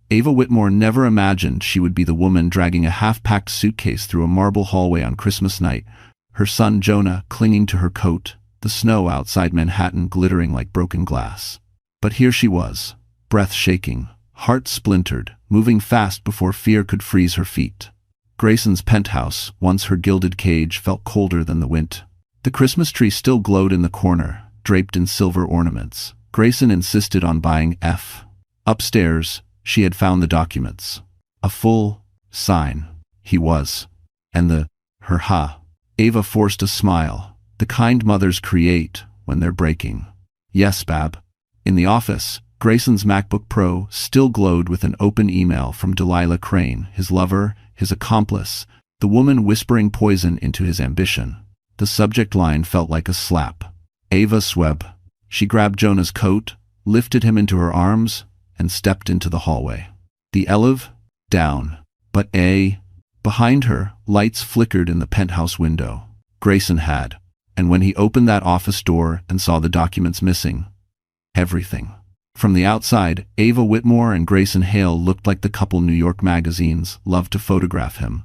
Ava Whitmore never imagined she would be the woman dragging a half-packed suitcase through a marble hallway on Christmas night, her son Jonah clinging to her coat, the snow outside Manhattan glittering like broken glass. But here she was, breath shaking, heart splintered, moving fast before fear could freeze her feet. Grayson's penthouse, once her gilded cage, felt colder than the wind. The Christmas tree still glowed in the corner, draped in silver ornaments. Grayson insisted on buying F. Upstairs, she had found the documents. A full sign. He was. And her ha. Ava forced a smile. The kind mothers create when they're breaking. Yes, Bab. In the office, Grayson's MacBook Pro still glowed with an open email from Delilah Crane, his lover, his accomplice, the woman whispering poison into his ambition. The subject line felt like a slap. Ava Sweb. She grabbed Jonah's coat, lifted him into her arms, and stepped into the hallway. The elevator down, but behind her, lights flickered in the penthouse window. Grayson had. And when he opened that office door and saw the documents missing, everything. From the outside, Ava Whitmore and Grayson Hale looked like the couple New York magazines loved to photograph him.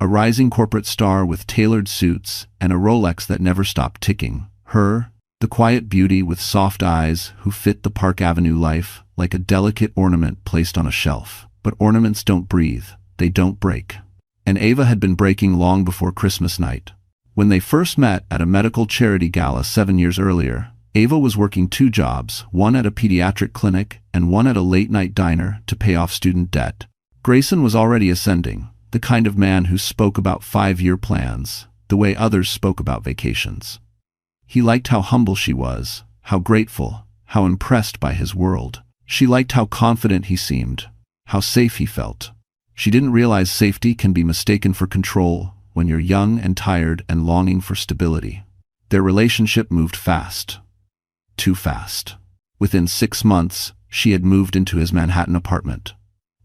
A rising corporate star with tailored suits and a Rolex that never stopped ticking. Her, the quiet beauty with soft eyes who fit the Park Avenue life like a delicate ornament placed on a shelf. But ornaments don't breathe, they don't break. And Ava had been breaking long before Christmas night. When they first met at a medical charity gala 7 years earlier, Ava was working 2 jobs, one at a pediatric clinic and one at a late-night diner to pay off student debt. Grayson was already ascending, the kind of man who spoke about 5-year plans, the way others spoke about vacations. He liked how humble she was, how grateful, how impressed by his world. She liked how confident he seemed, how safe he felt. She didn't realize safety can be mistaken for control when you're young and tired and longing for stability. Their relationship moved fast. Too fast. Within 6 months, she had moved into his Manhattan apartment.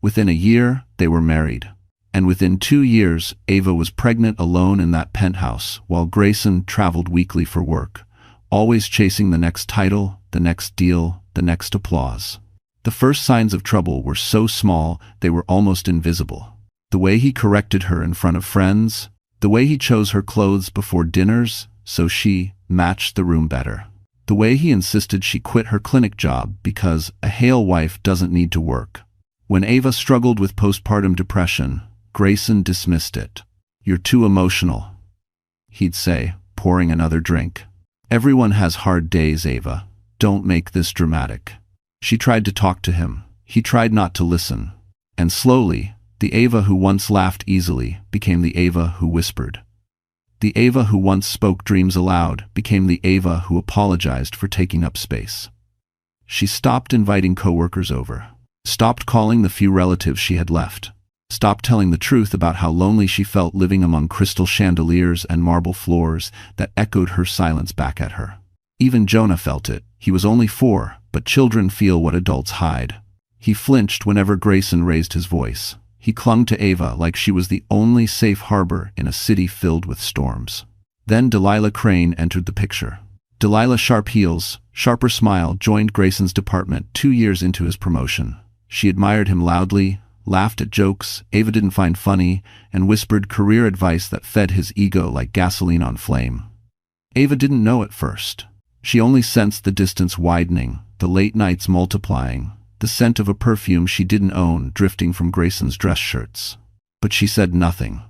Within a year, they were married. And within 2 years, Ava was pregnant alone in that penthouse, while Grayson traveled weekly for work, always chasing the next title, the next deal, the next applause. The first signs of trouble were so small they were almost invisible. The way he corrected her in front of friends, the way he chose her clothes before dinners so she matched the room better. The way he insisted she quit her clinic job because a Hale wife doesn't need to work. When Ava struggled with postpartum depression, Grayson dismissed it. "You're too emotional," he'd say, pouring another drink. "Everyone has hard days, Ava. Don't make this dramatic." She tried to talk to him. He tried not to listen. And slowly, the Ava who once laughed easily became the Ava who whispered. The Ava who once spoke dreams aloud became the Ava who apologized for taking up space. She stopped inviting coworkers over, stopped calling the few relatives she had left, stopped telling the truth about how lonely she felt living among crystal chandeliers and marble floors that echoed her silence back at her. Even Jonah felt it. He was only 4, but children feel what adults hide. He flinched whenever Grayson raised his voice. He clung to Ava like she was the only safe harbor in a city filled with storms. Then Delilah Crane entered the picture. Delilah Sharp Heels, Sharper Smile joined Grayson's department 2 years into his promotion. She admired him loudly, laughed at jokes Ava didn't find funny, and whispered career advice that fed his ego like gasoline on flame. Ava didn't know at first. She only sensed the distance widening, the late nights multiplying, the scent of a perfume she didn't own drifting from Grayson's dress shirts. But she said nothing.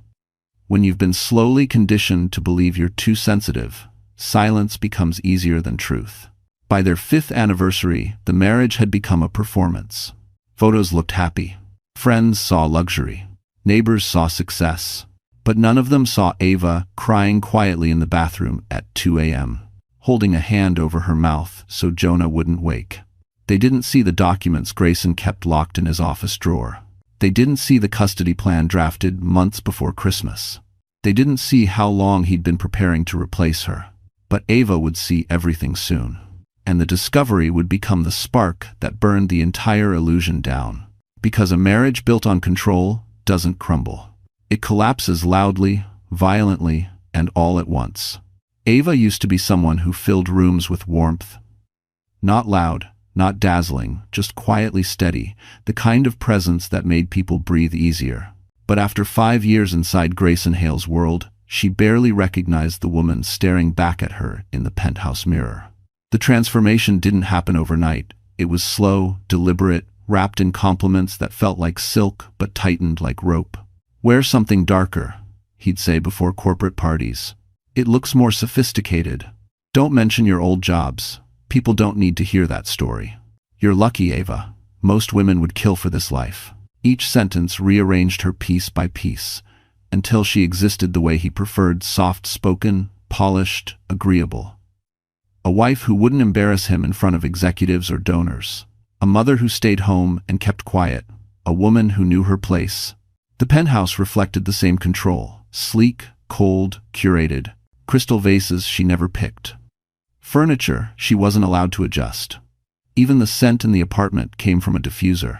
When you've been slowly conditioned to believe you're too sensitive, silence becomes easier than truth. By their 5th anniversary, the marriage had become a performance. Photos looked happy. Friends saw luxury. Neighbors saw success. But none of them saw Ava crying quietly in the bathroom at 2 a.m., holding a hand over her mouth so Jonah wouldn't wake. They didn't see the documents Grayson kept locked in his office drawer. They didn't see the custody plan drafted months before Christmas. They didn't see how long he'd been preparing to replace her. But Ava would see everything soon. And the discovery would become the spark that burned the entire illusion down. Because a marriage built on control doesn't crumble. It collapses loudly, violently, and all at once. Ava used to be someone who filled rooms with warmth. Not loud, not dazzling, just quietly steady, the kind of presence that made people breathe easier. But after 5 years inside Grayson Hale's world, she barely recognized the woman staring back at her in the penthouse mirror. The transformation didn't happen overnight. It was slow, deliberate, wrapped in compliments that felt like silk but tightened like rope. "Wear something darker," he'd say before corporate parties. "It looks more sophisticated. Don't mention your old jobs. People don't need to hear that story. You're lucky, Ava. Most women would kill for this life." Each sentence rearranged her piece by piece, until she existed the way he preferred, soft-spoken, polished, agreeable. A wife who wouldn't embarrass him in front of executives or donors. A mother who stayed home and kept quiet. A woman who knew her place. The penthouse reflected the same control. Sleek, cold, curated. Crystal vases she never picked. Furniture she wasn't allowed to adjust. Even the scent in the apartment came from a diffuser.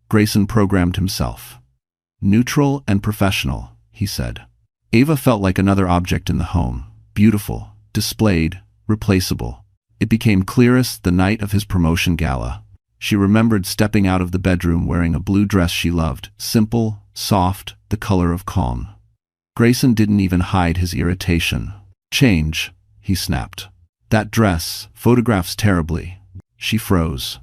Grayson programmed himself. "Neutral and professional," he said. Ava felt like another object in the home. Beautiful, displayed, replaceable. It became clearest the night of his promotion gala. She remembered stepping out of the bedroom wearing a blue dress she loved, simple, soft, the color of calm. Grayson didn't even hide his irritation. "Change," he snapped. "That dress photographs terribly." She froze.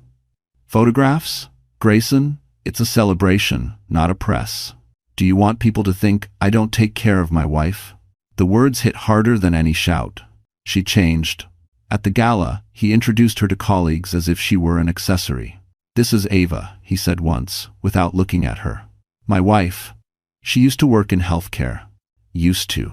"Photographs? Grayson? It's a celebration, not a press. Do you want people to think I don't take care of my wife?" The words hit harder than any shout. She changed. At the gala, he introduced her to colleagues as if she were an accessory. "This is Ava," he said once, without looking at her. "My wife. She used to work in healthcare." Used to.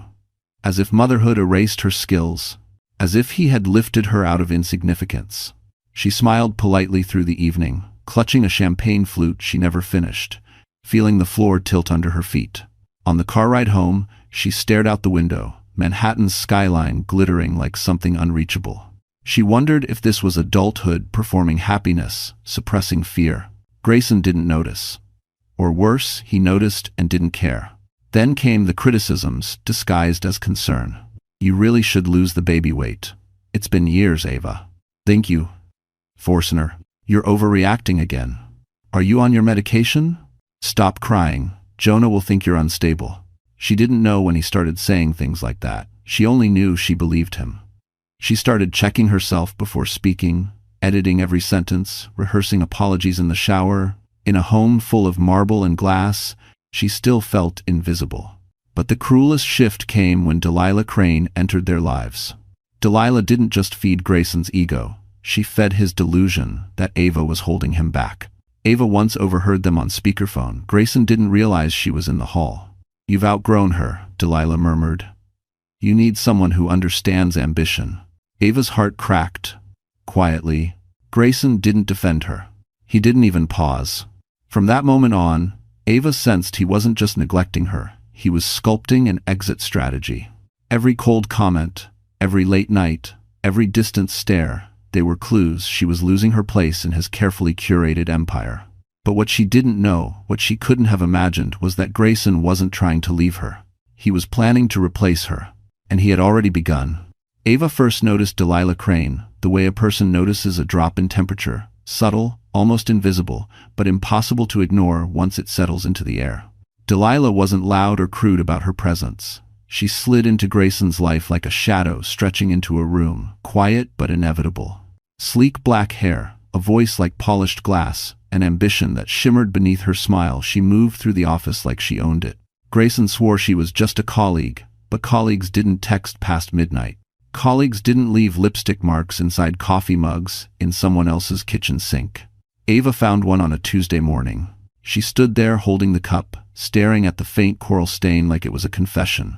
As if motherhood erased her skills. As if he had lifted her out of insignificance. She smiled politely through the evening, clutching a champagne flute she never finished, feeling the floor tilt under her feet. On the car ride home, she stared out the window, Manhattan's skyline glittering like something unreachable. She wondered if this was adulthood performing happiness, suppressing fear. Grayson didn't notice. Or worse, he noticed and didn't care. Then came the criticisms, disguised as concern. "You really should lose the baby weight. It's been years, Ava." "Thank you, Forstner. You're overreacting again. Are you on your medication? Stop crying. Jonah will think you're unstable." She didn't know when he started saying things like that. She only knew she believed him. She started checking herself before speaking, editing every sentence, rehearsing apologies in the shower. In a home full of marble and glass, she still felt invisible. But the cruelest shift came when Delilah Crane entered their lives. Delilah didn't just feed Grayson's ego. She fed his delusion that Ava was holding him back. Ava once overheard them on speakerphone. Grayson didn't realize she was in the hall. "You've outgrown her," Delilah murmured. "You need someone who understands ambition." Ava's heart cracked. Quietly, Grayson didn't defend her. He didn't even pause. From that moment on, Ava sensed he wasn't just neglecting her. He was sculpting an exit strategy. Every cold comment, every late night, every distant stare, they were clues she was losing her place in his carefully curated empire. But what she didn't know, what she couldn't have imagined, was that Grayson wasn't trying to leave her. He was planning to replace her. And he had already begun. Ava first noticed Delilah Crane, the way a person notices a drop in temperature, subtle, almost invisible, but impossible to ignore once it settles into the air. Delilah wasn't loud or crude about her presence. She slid into Grayson's life like a shadow stretching into a room, quiet but inevitable. Sleek black hair, a voice like polished glass, an ambition that shimmered beneath her smile. She moved through the office like she owned it. Grayson swore she was just a colleague, but colleagues didn't text past midnight. Colleagues didn't leave lipstick marks inside coffee mugs in someone else's kitchen sink. Ava found one on a Tuesday morning. She stood there holding the cup, staring at the faint coral stain like it was a confession.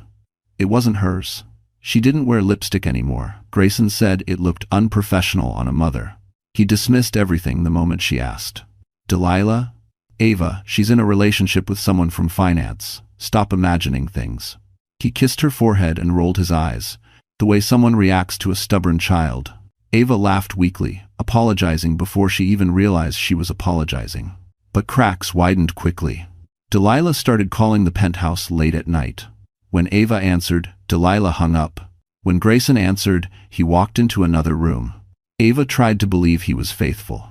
It wasn't hers. She didn't wear lipstick anymore. Grayson said it looked unprofessional on a mother. He dismissed everything the moment she asked. "Delilah?" "Ava, she's in a relationship with someone from finance. Stop imagining things." He kissed her forehead and rolled his eyes, the way someone reacts to a stubborn child. Ava laughed weakly, apologizing before she even realized she was apologizing. But cracks widened quickly. Delilah started calling the penthouse late at night. When Ava answered, Delilah hung up. When Grayson answered, he walked into another room. Ava tried to believe he was faithful.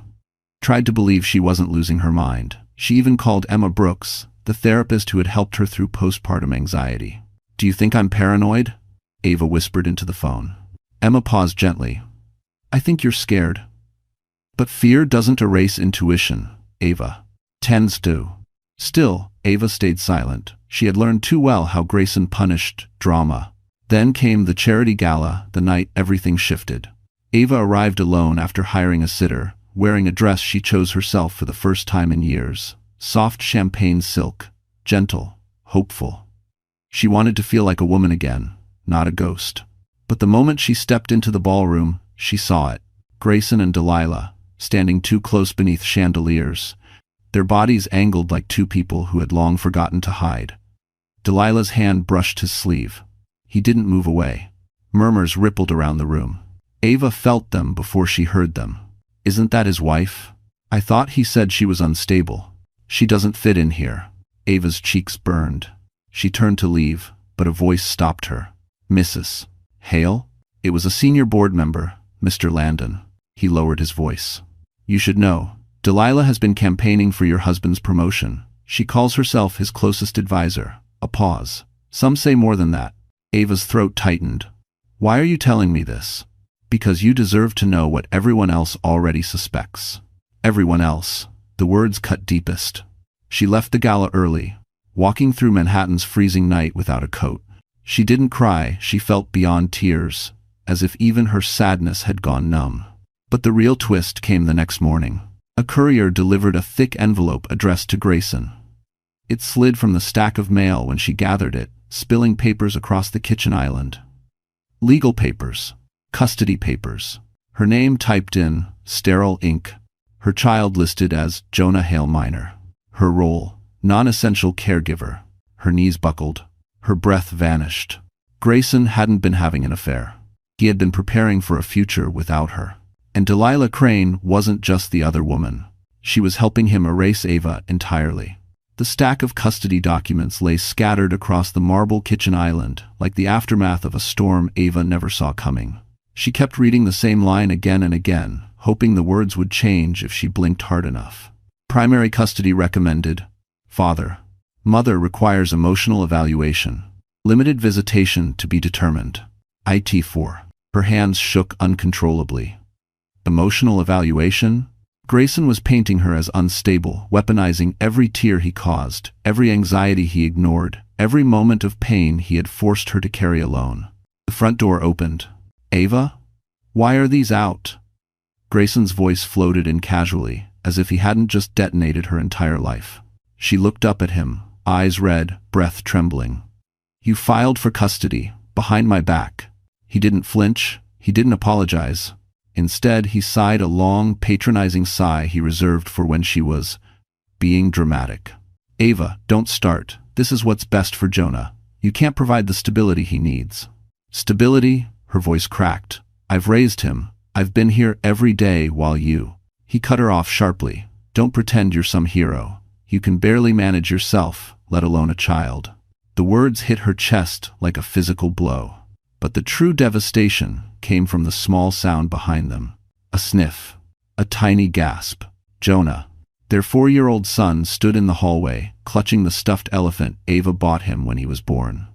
Tried to believe she wasn't losing her mind. She even called Emma Brooks, the therapist who had helped her through postpartum anxiety. "Do you think I'm paranoid?" Ava whispered into the phone. Emma paused gently. "I think you're scared." "But fear doesn't erase intuition," Ava tends to. Still, Ava stayed silent. She had learned too well how Grayson punished drama. Then came the charity gala, the night everything shifted. Ava arrived alone after hiring a sitter, wearing a dress she chose herself for the first time in years. Soft champagne silk, gentle, hopeful. She wanted to feel like a woman again, not a ghost. But the moment she stepped into the ballroom, she saw it. Grayson and Delilah, standing too close beneath chandeliers, their bodies angled like two people who had long forgotten to hide. Delilah's hand brushed his sleeve. He didn't move away. Murmurs rippled around the room. Ava felt them before she heard them. "Isn't that his wife? I thought he said she was unstable." "She doesn't fit in here." Ava's cheeks burned. She turned to leave, but a voice stopped her. "Mrs. Hale?" It was a senior board member, Mr. Landon. He lowered his voice. "You should know. Delilah has been campaigning for your husband's promotion. She calls herself his closest advisor." A pause. "Some say more than that." Ava's throat tightened. "Why are you telling me this?" "Because you deserve to know what everyone else already suspects." Everyone else. The words cut deepest. She left the gala early, walking through Manhattan's freezing night without a coat. She didn't cry, she felt beyond tears, as if even her sadness had gone numb. But the real twist came the next morning. A courier delivered a thick envelope addressed to Grayson. It slid from the stack of mail when she gathered it, spilling papers across the kitchen island. Legal papers. Custody papers. Her name typed in sterile ink. Her child listed as Jonah Hale Minor. Her role, non-essential caregiver. Her knees buckled. Her breath vanished. Grayson hadn't been having an affair. He had been preparing for a future without her. And Delilah Crane wasn't just the other woman. She was helping him erase Ava entirely. The stack of custody documents lay scattered across the marble kitchen island, like the aftermath of a storm Ava never saw coming. She kept reading the same line again and again, hoping the words would change if she blinked hard enough. Primary custody recommended. Father. Mother requires emotional evaluation. Limited visitation to be determined. IT4. Her hands shook uncontrollably. Emotional evaluation? Grayson was painting her as unstable, weaponizing every tear he caused, every anxiety he ignored, every moment of pain he had forced her to carry alone. The front door opened. "Ava? Why are these out?" Grayson's voice floated in casually, as if he hadn't just detonated her entire life. She looked up at him, eyes red, breath trembling. "You filed for custody, behind my back." He didn't flinch, he didn't apologize. Instead, he sighed a long, patronizing sigh he reserved for when she was being dramatic. "Ava, don't start. This is what's best for Jonah. You can't provide the stability he needs." "Stability?" Her voice cracked. "I've raised him. I've been here every day while you—" He cut her off sharply. "Don't pretend you're some hero. You can barely manage yourself, let alone a child." The words hit her chest like a physical blow. But the true devastation came from the small sound behind them. A sniff. A tiny gasp. Jonah. Their 4-year-old son stood in the hallway, clutching the stuffed elephant Ava bought him when he was born.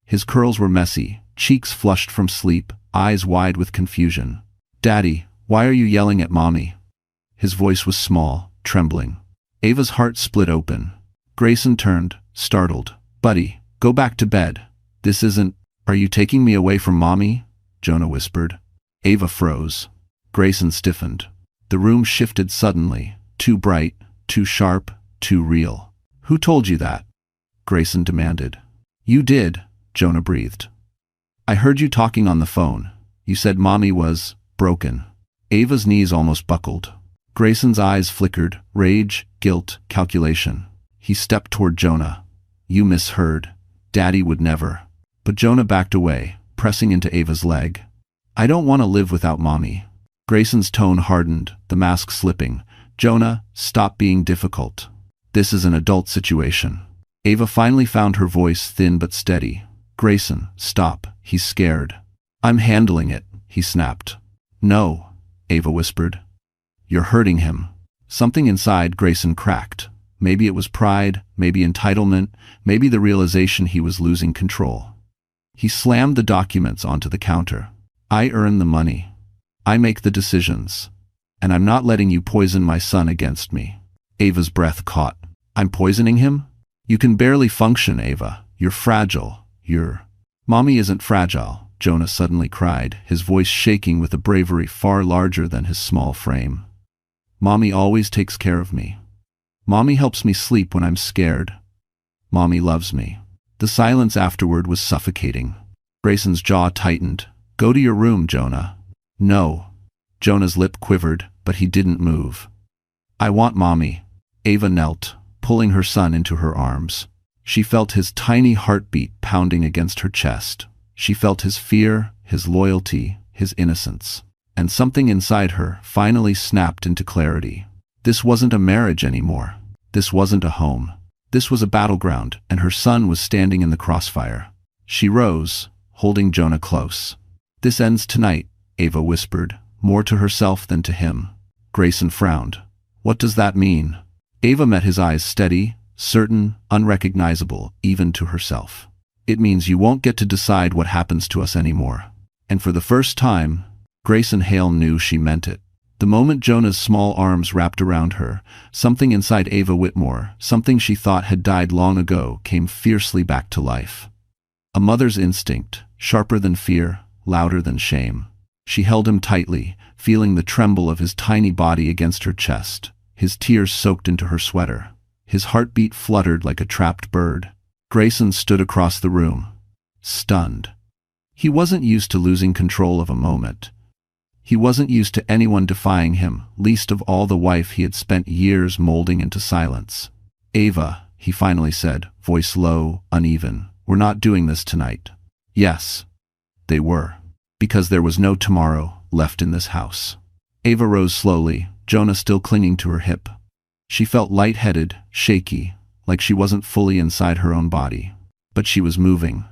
His curls were messy, cheeks flushed from sleep, eyes wide with confusion. "Daddy, why are you yelling at Mommy?" His voice was small, trembling. Ava's heart split open. Grayson turned, startled. "Buddy, go back to bed. This isn't— Are you taking me away from Mommy?" Jonah whispered. Ava froze. Grayson stiffened. The room shifted suddenly, too bright, too sharp, too real. "Who told you that?" Grayson demanded. "You did," Jonah breathed. "I heard you talking on the phone. You said Mommy was broken." Ava's knees almost buckled. Grayson's eyes flickered, rage, guilt, calculation. He stepped toward Jonah. "You misheard. Daddy would never." But Jonah backed away, pressing into Ava's leg. "I don't want to live without Mommy." Grayson's tone hardened, the mask slipping. "Jonah, stop being difficult. This is an adult situation." Ava finally found her voice thin but steady. "Grayson, stop. He's scared." "I'm handling it," he snapped. "No," Ava whispered. "You're hurting him." Something inside Grayson cracked. Maybe it was pride, maybe entitlement, maybe the realization he was losing control. He slammed the documents onto the counter. I earn the money. I make the decisions. And I'm not letting you poison my son against me. Ava's breath caught. I'm poisoning him? You can barely function, Ava. You're fragile. Mommy isn't fragile, Jonah suddenly cried, his voice shaking with a bravery far larger than his small frame. Mommy always takes care of me. Mommy helps me sleep when I'm scared. Mommy loves me. The silence afterward was suffocating. Grayson's jaw tightened. Go to your room, Jonah. No. Jonah's lip quivered, but he didn't move. I want Mommy. Ava knelt, pulling her son into her arms. She felt his tiny heartbeat pounding against her chest. She felt his fear, his loyalty, his innocence. And something inside her finally snapped into clarity. This wasn't a marriage anymore. This wasn't a home. This was a battleground, and her son was standing in the crossfire. She rose, holding Jonah close. This ends tonight, Ava whispered, more to herself than to him. Grayson frowned. What does that mean? Ava met his eyes steady, certain, unrecognizable, even to herself. It means you won't get to decide what happens to us anymore. And for the first time, Grayson Hale knew she meant it. The moment Jonah's small arms wrapped around her, something inside Ava Whitmore, something she thought had died long ago, came fiercely back to life. A mother's instinct, sharper than fear, louder than shame. She held him tightly, feeling the tremble of his tiny body against her chest. His tears soaked into her sweater. His heartbeat fluttered like a trapped bird. Grayson stood across the room, stunned. He wasn't used to losing control of a moment. He wasn't used to anyone defying him, least of all the wife he had spent years molding into silence. Ava, he finally said, voice low, uneven, we're not doing this tonight. Yes, they were. Because there was no tomorrow left in this house. Ava rose slowly, Jonah still clinging to her hip. She felt lightheaded, shaky, like she wasn't fully inside her own body. But she was moving,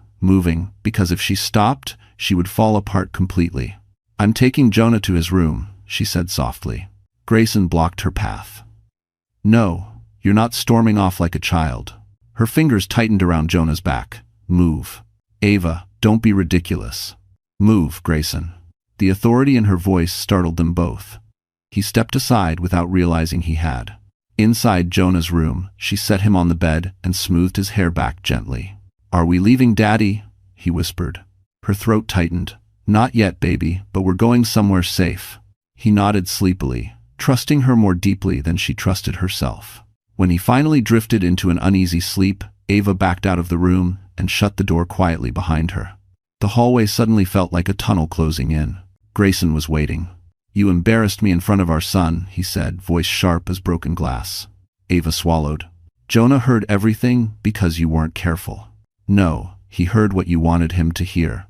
because if she stopped, she would fall apart completely. I'm taking Jonah to his room, she said softly. Grayson blocked her path. No, you're not storming off like a child. Her fingers tightened around Jonah's back. Move. Ava, don't be ridiculous. Move, Grayson. The authority in her voice startled them both. He stepped aside without realizing he had. Inside Jonah's room, she set him on the bed and smoothed his hair back gently. Are we leaving, Daddy? He whispered. Her throat tightened. Not yet, baby, but we're going somewhere safe. He nodded sleepily, trusting her more deeply than she trusted herself. When he finally drifted into an uneasy sleep, Ava backed out of the room and shut the door quietly behind her. The hallway suddenly felt like a tunnel closing in. Grayson was waiting. You embarrassed me in front of our son, he said, voice sharp as broken glass. Ava swallowed. Jonah heard everything because you weren't careful. No, he heard what you wanted him to hear.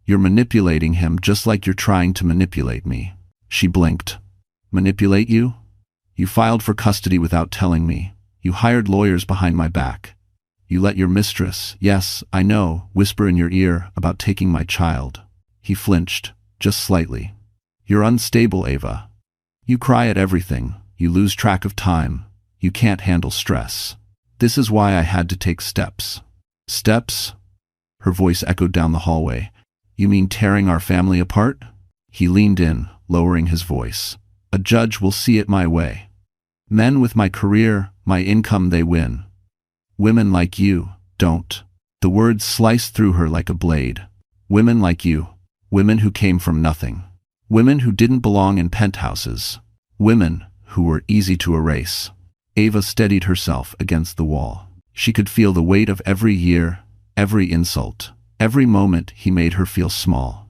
You're manipulating him just like you're trying to manipulate me. She blinked. Manipulate you? You filed for custody without telling me. You hired lawyers behind my back. You let your mistress, yes, I know, whisper in your ear about taking my child. He flinched, just slightly. You're unstable, Ava. You cry at everything. You lose track of time. You can't handle stress. This is why I had to take steps. Steps? Her voice echoed down the hallway. You mean tearing our family apart? He leaned in, lowering his voice. A judge will see it my way. Men with my career, my income, they win. Women like you don't. The words sliced through her like a blade. Women like you. Women who came from nothing. Women who didn't belong in penthouses. Women who were easy to erase. Ava steadied herself against the wall. She could feel the weight of every year, every insult, every moment he made her feel small.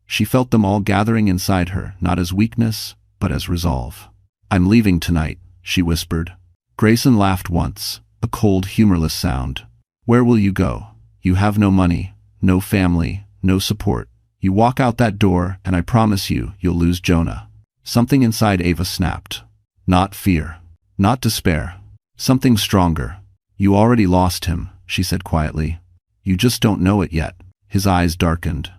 She felt them all gathering inside her, not as weakness, but as resolve. I'm leaving tonight, she whispered. Grayson laughed once, a cold, humorless sound. Where will you go? You have no money, no family, no support. You walk out that door, and I promise you, you'll lose Jonah. Something inside Ava snapped. Not fear. Not despair. Something stronger. You already lost him, she said quietly. You just don't know it yet. His eyes darkened.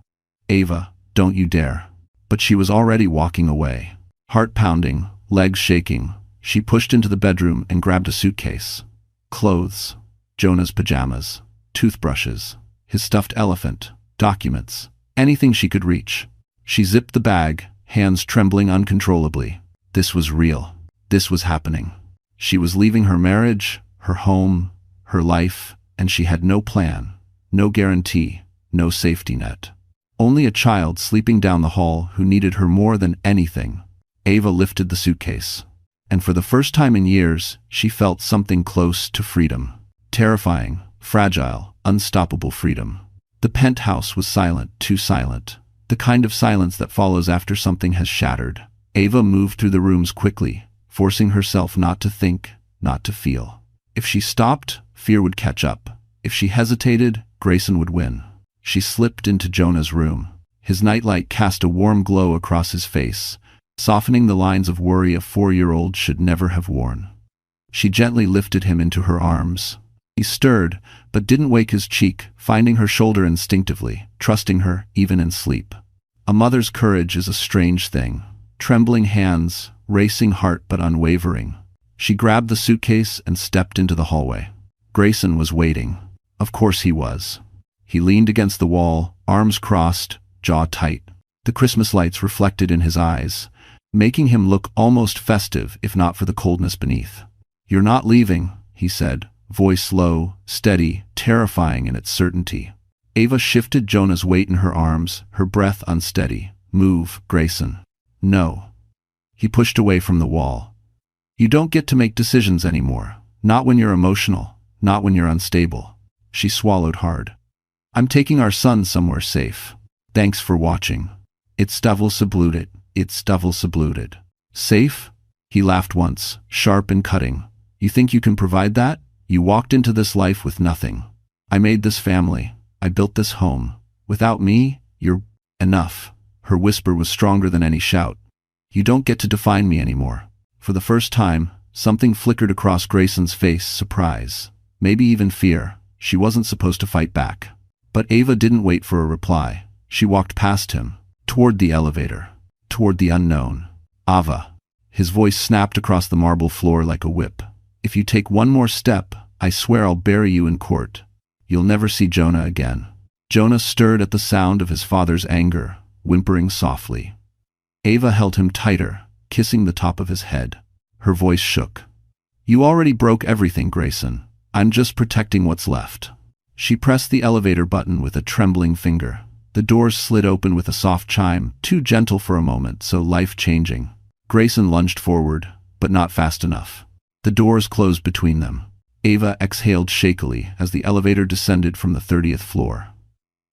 Ava, don't you dare. But she was already walking away. Heart pounding, legs shaking, She pushed into the bedroom and grabbed a suitcase. Clothes, Jonah's pajamas, toothbrushes, his stuffed elephant, documents, anything she could reach. She zipped the bag, hands trembling uncontrollably. This was real. This was happening. She was leaving her marriage, her home, her life, and she had no plan, no guarantee, no safety net. Only a child sleeping down the hall who needed her more than anything. Ava lifted the suitcase. And for the first time in years, she felt something close to freedom. Terrifying, fragile, unstoppable freedom. The penthouse was silent, too silent. The kind of silence that follows after something has shattered. Ava moved through the rooms quickly, forcing herself not to think, not to feel. If she stopped, fear would catch up. If she hesitated, Grayson would win. She slipped into Jonah's room. His nightlight cast a warm glow across his face, softening the lines of worry a 4-year-old should never have worn. She gently lifted him into her arms. He stirred, but didn't wake his cheek, finding her shoulder instinctively, trusting her even in sleep. A mother's courage is a strange thing. Trembling hands, racing heart but unwavering. She grabbed the suitcase and stepped into the hallway. Grayson was waiting. Of course he was. He leaned against the wall, arms crossed, jaw tight. The Christmas lights reflected in his eyes, making him look almost festive if not for the coldness beneath. "You're not leaving," he said, voice low, steady, terrifying in its certainty. Ava shifted Jonah's weight in her arms, her breath unsteady. "Move, Grayson." "No." He pushed away from the wall. "You don't get to make decisions anymore. Not when you're emotional, not when you're unstable." She swallowed hard. "I'm taking our son somewhere safe. Thanks for watching." It's double saluted. It's double saluted. "Safe?" He laughed once, sharp and cutting. "You think you can provide that? You walked into this life with nothing. I made this family. I built this home. Without me, you're enough." Her whisper was stronger than any shout. "You don't get to define me anymore." For the first time, something flickered across Grayson's face, surprise. Maybe even fear. She wasn't supposed to fight back. But Ava didn't wait for a reply. She walked past him, toward the elevator, toward the unknown. "Ava." His voice snapped across the marble floor like a whip. "If you take one more step, I swear I'll bury you in court. You'll never see Jonah again." Jonah stirred at the sound of his father's anger, whimpering softly. Ava held him tighter, kissing the top of his head. Her voice shook. "You already broke everything, Grayson. I'm just protecting what's left." She pressed the elevator button with a trembling finger. The doors slid open with a soft chime, too gentle for a moment, so life-changing. Grayson lunged forward, but not fast enough. The doors closed between them. Ava exhaled shakily as the elevator descended from the 30th floor.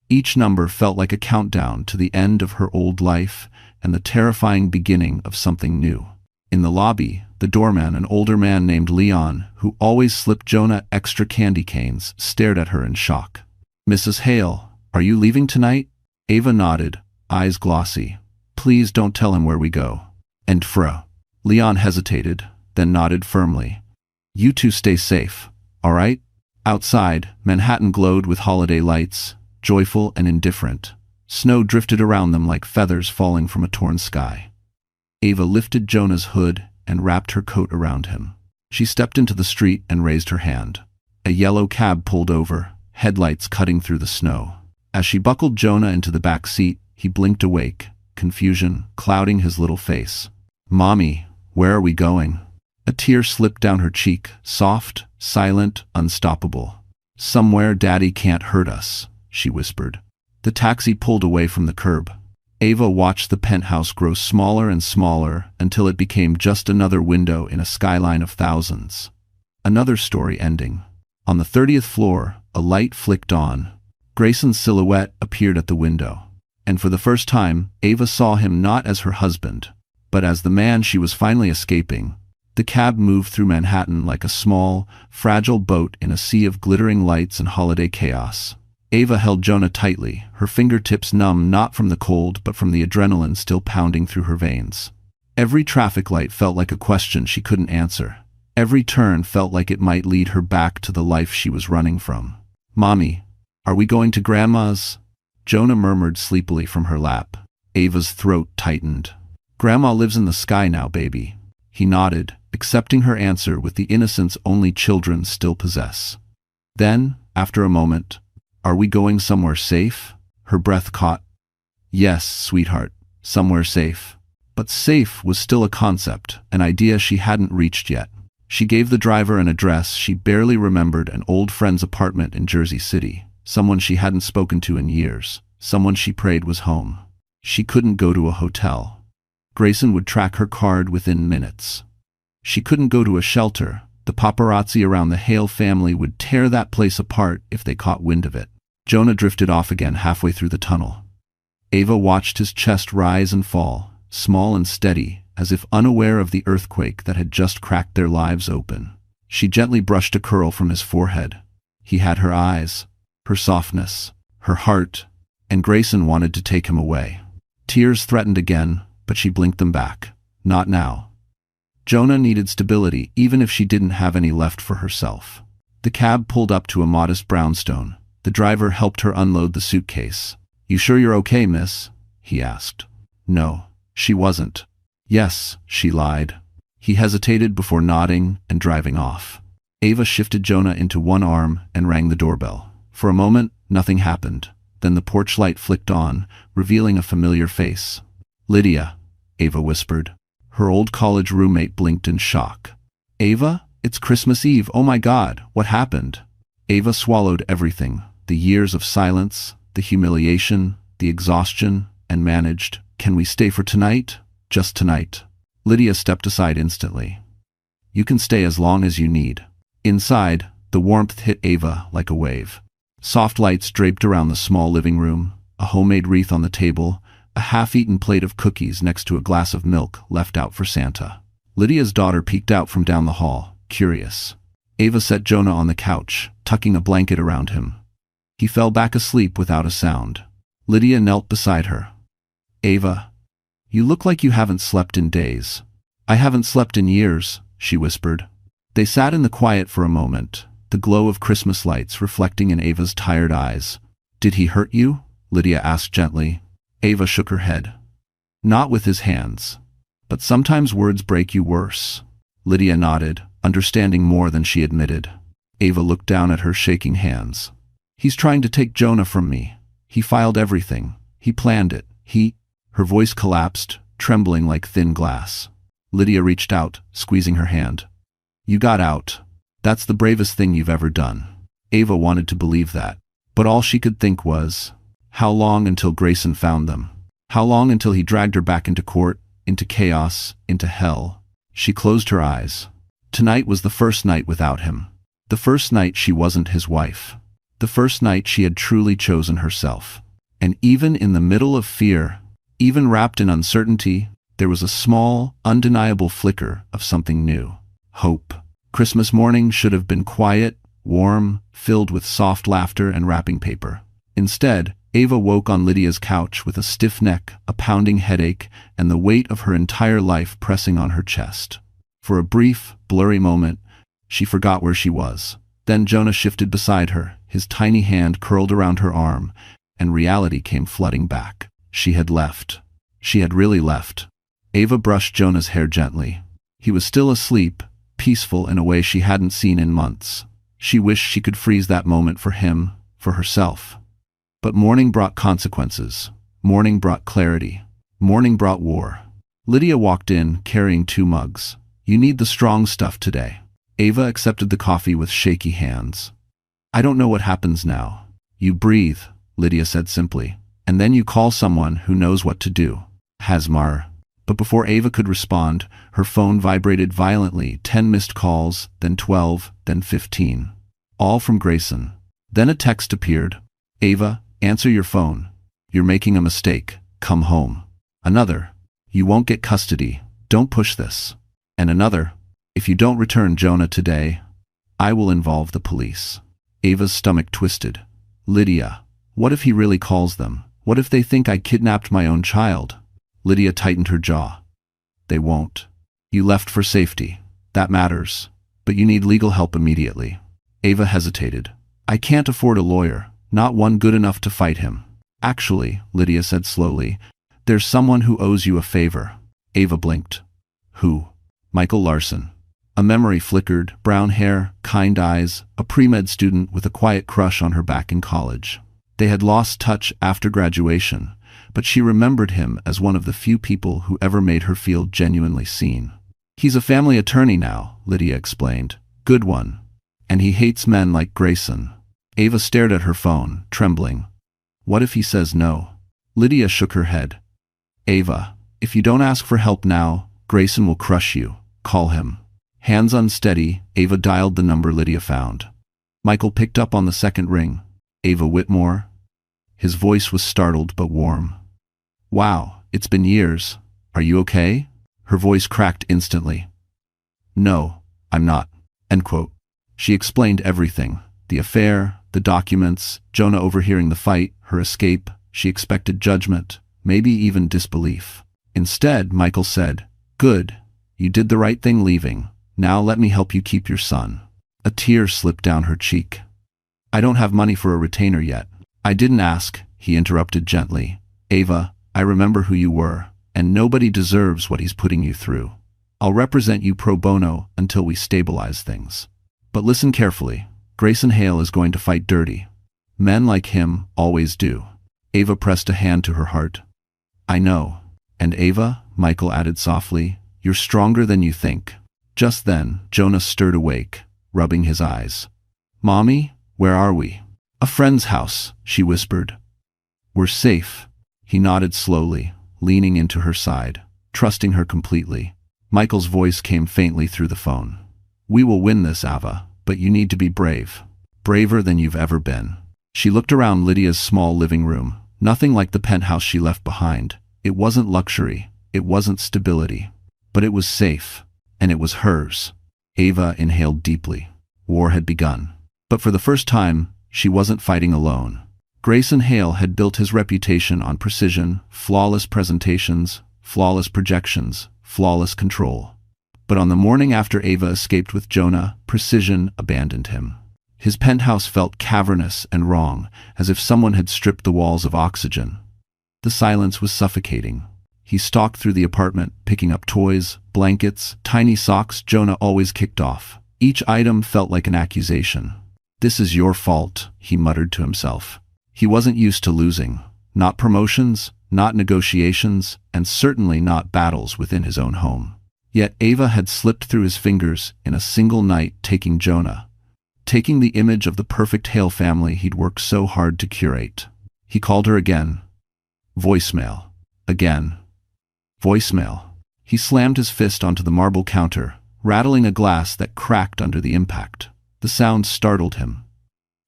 Each number felt like a countdown to the end of her old life and the terrifying beginning of something new. In the lobby, the doorman, an older man named Leon, who always slipped Jonah extra candy canes, stared at her in shock. "Mrs. Hale, are you leaving tonight?" Ava nodded, eyes glossy. "Please don't tell him where we go." "And Fra." Leon hesitated, then nodded firmly. "You two stay safe, all right?" Outside, Manhattan glowed with holiday lights, joyful and indifferent. Snow drifted around them like feathers falling from a torn sky. Ava lifted Jonah's hood and wrapped her coat around him. She stepped into the street and raised her hand. A yellow cab pulled over, headlights cutting through the snow. As she buckled Jonah into the back seat, he blinked awake, confusion clouding his little face. "Mommy, where are we going?" A tear slipped down her cheek, soft, silent, unstoppable. "Somewhere Daddy can't hurt us," she whispered. The taxi pulled away from the curb. Ava watched the penthouse grow smaller and smaller until it became just another window in a skyline of thousands. Another story ending. On the 30th floor, a light flicked on. Grayson's silhouette appeared at the window. And for the first time, Ava saw him not as her husband, but as the man she was finally escaping. The cab moved through Manhattan like a small, fragile boat in a sea of glittering lights and holiday chaos. Ava held Jonah tightly, her fingertips numb not from the cold but from the adrenaline still pounding through her veins. Every traffic light felt like a question she couldn't answer. Every turn felt like it might lead her back to the life she was running from. "Mommy, are we going to Grandma's?" Jonah murmured sleepily from her lap. Ava's throat tightened. "Grandma lives in the sky now, baby." He nodded, accepting her answer with the innocence only children still possess. Then, after a moment, "Are we going somewhere safe?" Her breath caught. "Yes, sweetheart, somewhere safe." But safe was still a concept, an idea she hadn't reached yet. She gave the driver an address she barely remembered, an old friend's apartment in Jersey City, someone she hadn't spoken to in years, someone she prayed was home. She couldn't go to a hotel. Grayson would track her card within minutes. She couldn't go to a shelter. The paparazzi around the Hale family would tear that place apart if they caught wind of it. Jonah drifted off again halfway through the tunnel. Ava watched his chest rise and fall, small and steady, as if unaware of the earthquake that had just cracked their lives open. She gently brushed a curl from his forehead. He had her eyes, her softness, her heart, and Grayson wanted to take him away. Tears threatened again, but she blinked them back. Not now. Jonah needed stability, even if she didn't have any left for herself. The cab pulled up to a modest brownstone. The driver helped her unload the suitcase. "You sure you're okay, miss?" he asked. No, she wasn't. "Yes," she lied. He hesitated before nodding and driving off. Ava shifted Jonah into one arm and rang the doorbell. For a moment, nothing happened. Then the porch light flicked on, revealing a familiar face. "Lydia," Ava whispered. Her old college roommate blinked in shock. "Ava? It's Christmas Eve. Oh my God, what happened?" Ava swallowed everything. The years of silence, the humiliation, the exhaustion, and managed, "Can we stay for tonight? Just tonight." Lydia stepped aside instantly. "You can stay as long as you need." Inside, the warmth hit Ava like a wave. Soft lights draped around the small living room, a homemade wreath on the table, a half-eaten plate of cookies next to a glass of milk left out for Santa. Lydia's daughter peeked out from down the hall, curious. Ava set Jonah on the couch, tucking a blanket around him. He fell back asleep without a sound. Lydia knelt beside her. "Ava, you look like you haven't slept in days." "I haven't slept in years," she whispered. They sat in the quiet for a moment, the glow of Christmas lights reflecting in Ava's tired eyes. "Did he hurt you?" Lydia asked gently. Ava shook her head. "Not with his hands. But sometimes words break you worse." Lydia nodded, understanding more than she admitted. Ava looked down at her shaking hands. "He's trying to take Jonah from me. He filed everything. He planned it. Her voice collapsed, trembling like thin glass. Lydia reached out, squeezing her hand. "You got out. That's the bravest thing you've ever done." Ava wanted to believe that, but all she could think was, how long until Grayson found them? How long until he dragged her back into court, into chaos, into hell? She closed her eyes. Tonight was the first night without him. The first night she wasn't his wife. The first night she had truly chosen herself. And even in the middle of fear, even wrapped in uncertainty, there was a small, undeniable flicker of something new. Hope. Christmas morning should have been quiet, warm, filled with soft laughter and wrapping paper. Instead, Ava woke on Lydia's couch with a stiff neck, a pounding headache, and the weight of her entire life pressing on her chest. For a brief, blurry moment, she forgot where she was. Then Jonah shifted beside her, his tiny hand curled around her arm, and reality came flooding back. She had left. She had really left. Ava brushed Jonah's hair gently. He was still asleep, peaceful in a way she hadn't seen in months. She wished she could freeze that moment for him, for herself. But morning brought consequences. Morning brought clarity. Morning brought war. Lydia walked in, carrying 2 mugs. "You need the strong stuff today." Ava accepted the coffee with shaky hands. "I don't know what happens now. You breathe," Lydia said simply. "And then you call someone who knows what to do." Hasmar. But before Ava could respond, her phone vibrated violently, 10 missed calls, then 12, then 15. All from Grayson. Then a text appeared. "Ava, answer your phone. You're making a mistake. Come home." Another. "You won't get custody. Don't push this." And another. "If you don't return Jonah today, I will involve the police." Ava's stomach twisted. "Lydia, what if he really calls them? What if they think I kidnapped my own child?" Lydia tightened her jaw. "They won't. You left for safety. That matters. But you need legal help immediately." Ava hesitated. "I can't afford a lawyer, not one good enough to fight him." "Actually," Lydia said slowly, "there's someone who owes you a favor." Ava blinked. "Who?" "Michael Larson. A memory flickered, brown hair, kind eyes, a pre-med student with a quiet crush on her back in college. They had lost touch after graduation, but she remembered him as one of the few people who ever made her feel genuinely seen. He's a family attorney now, Lydia explained. Good one. And he hates men like Grayson. Ava stared at her phone, trembling. What if he says no? Lydia shook her head. Ava, if you don't ask for help now, Grayson will crush you. Call him. Hands unsteady, Ava dialed the number Lydia found. Michael picked up on the second ring. Ava Whitmore? His voice was startled but warm. Wow, it's been years. Are you okay? Her voice cracked instantly. No, I'm not. End quote. She explained everything. The affair, the documents, Jonah overhearing the fight, her escape. She expected judgment, maybe even disbelief. Instead, Michael said, Good. You did the right thing leaving. Now let me help you keep your son. A tear slipped down her cheek. I don't have money for a retainer yet. I didn't ask, he interrupted gently. Ava, I remember who you were, and nobody deserves what he's putting you through. I'll represent you pro bono until we stabilize things. But listen carefully. Grayson Hale is going to fight dirty. Men like him always do. Ava pressed a hand to her heart. I know. And Ava, Michael added softly, you're stronger than you think. Just then, Jonah stirred awake, rubbing his eyes. Mommy, where are we? A friend's house, she whispered. We're safe. He nodded slowly, leaning into her side, trusting her completely. Michael's voice came faintly through the phone. We will win this, Ava, but you need to be brave. Braver than you've ever been. She looked around Lydia's small living room, nothing like the penthouse she left behind. It wasn't luxury, it wasn't stability, but it was safe. And it was hers. Ava inhaled deeply. War had begun. But for the first time, she wasn't fighting alone. Grayson Hale had built his reputation on precision, flawless presentations, flawless projections, flawless control. But on the morning after Ava escaped with Jonah, precision abandoned him. His penthouse felt cavernous and wrong, as if someone had stripped the walls of oxygen. The silence was suffocating. He stalked through the apartment, picking up toys, blankets, tiny socks Jonah always kicked off. Each item felt like an accusation. This is your fault, he muttered to himself. He wasn't used to losing. Not promotions, not negotiations, and certainly not battles within his own home. Yet Ava had slipped through his fingers in a single night, taking Jonah. Taking the image of the perfect Hale family he'd worked so hard to curate. He called her again. Voicemail. Again. Voicemail. He slammed his fist onto the marble counter, rattling a glass that cracked under the impact. The sound startled him.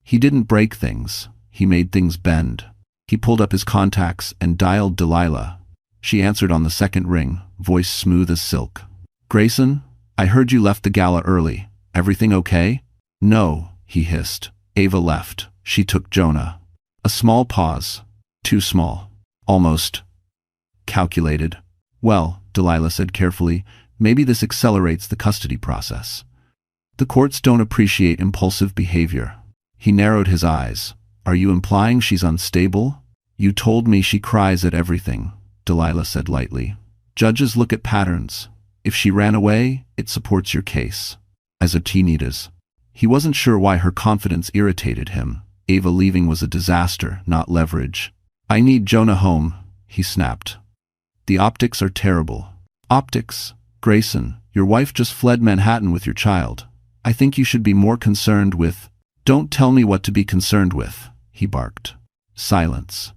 He didn't break things. He made things bend. He pulled up his contacts and dialed Delilah. She answered on the second ring, voice smooth as silk. Grayson, I heard you left the gala early. Everything okay? No, he hissed. Ava left. She took Jonah. A small pause. Too small. Almost calculated. Well, Delilah said carefully, maybe this accelerates the custody process. The courts don't appreciate impulsive behavior. He narrowed his eyes. Are you implying she's unstable? You told me she cries at everything, Delilah said lightly. Judges look at patterns. If she ran away, it supports your case. As a teenager's. He wasn't sure why her confidence irritated him. Ava leaving was a disaster, not leverage. I need Jonah home, he snapped. The optics are terrible. Optics? Grayson, your wife just fled Manhattan with your child. I think you should be more concerned with— Don't tell me what to be concerned with, he barked. Silence.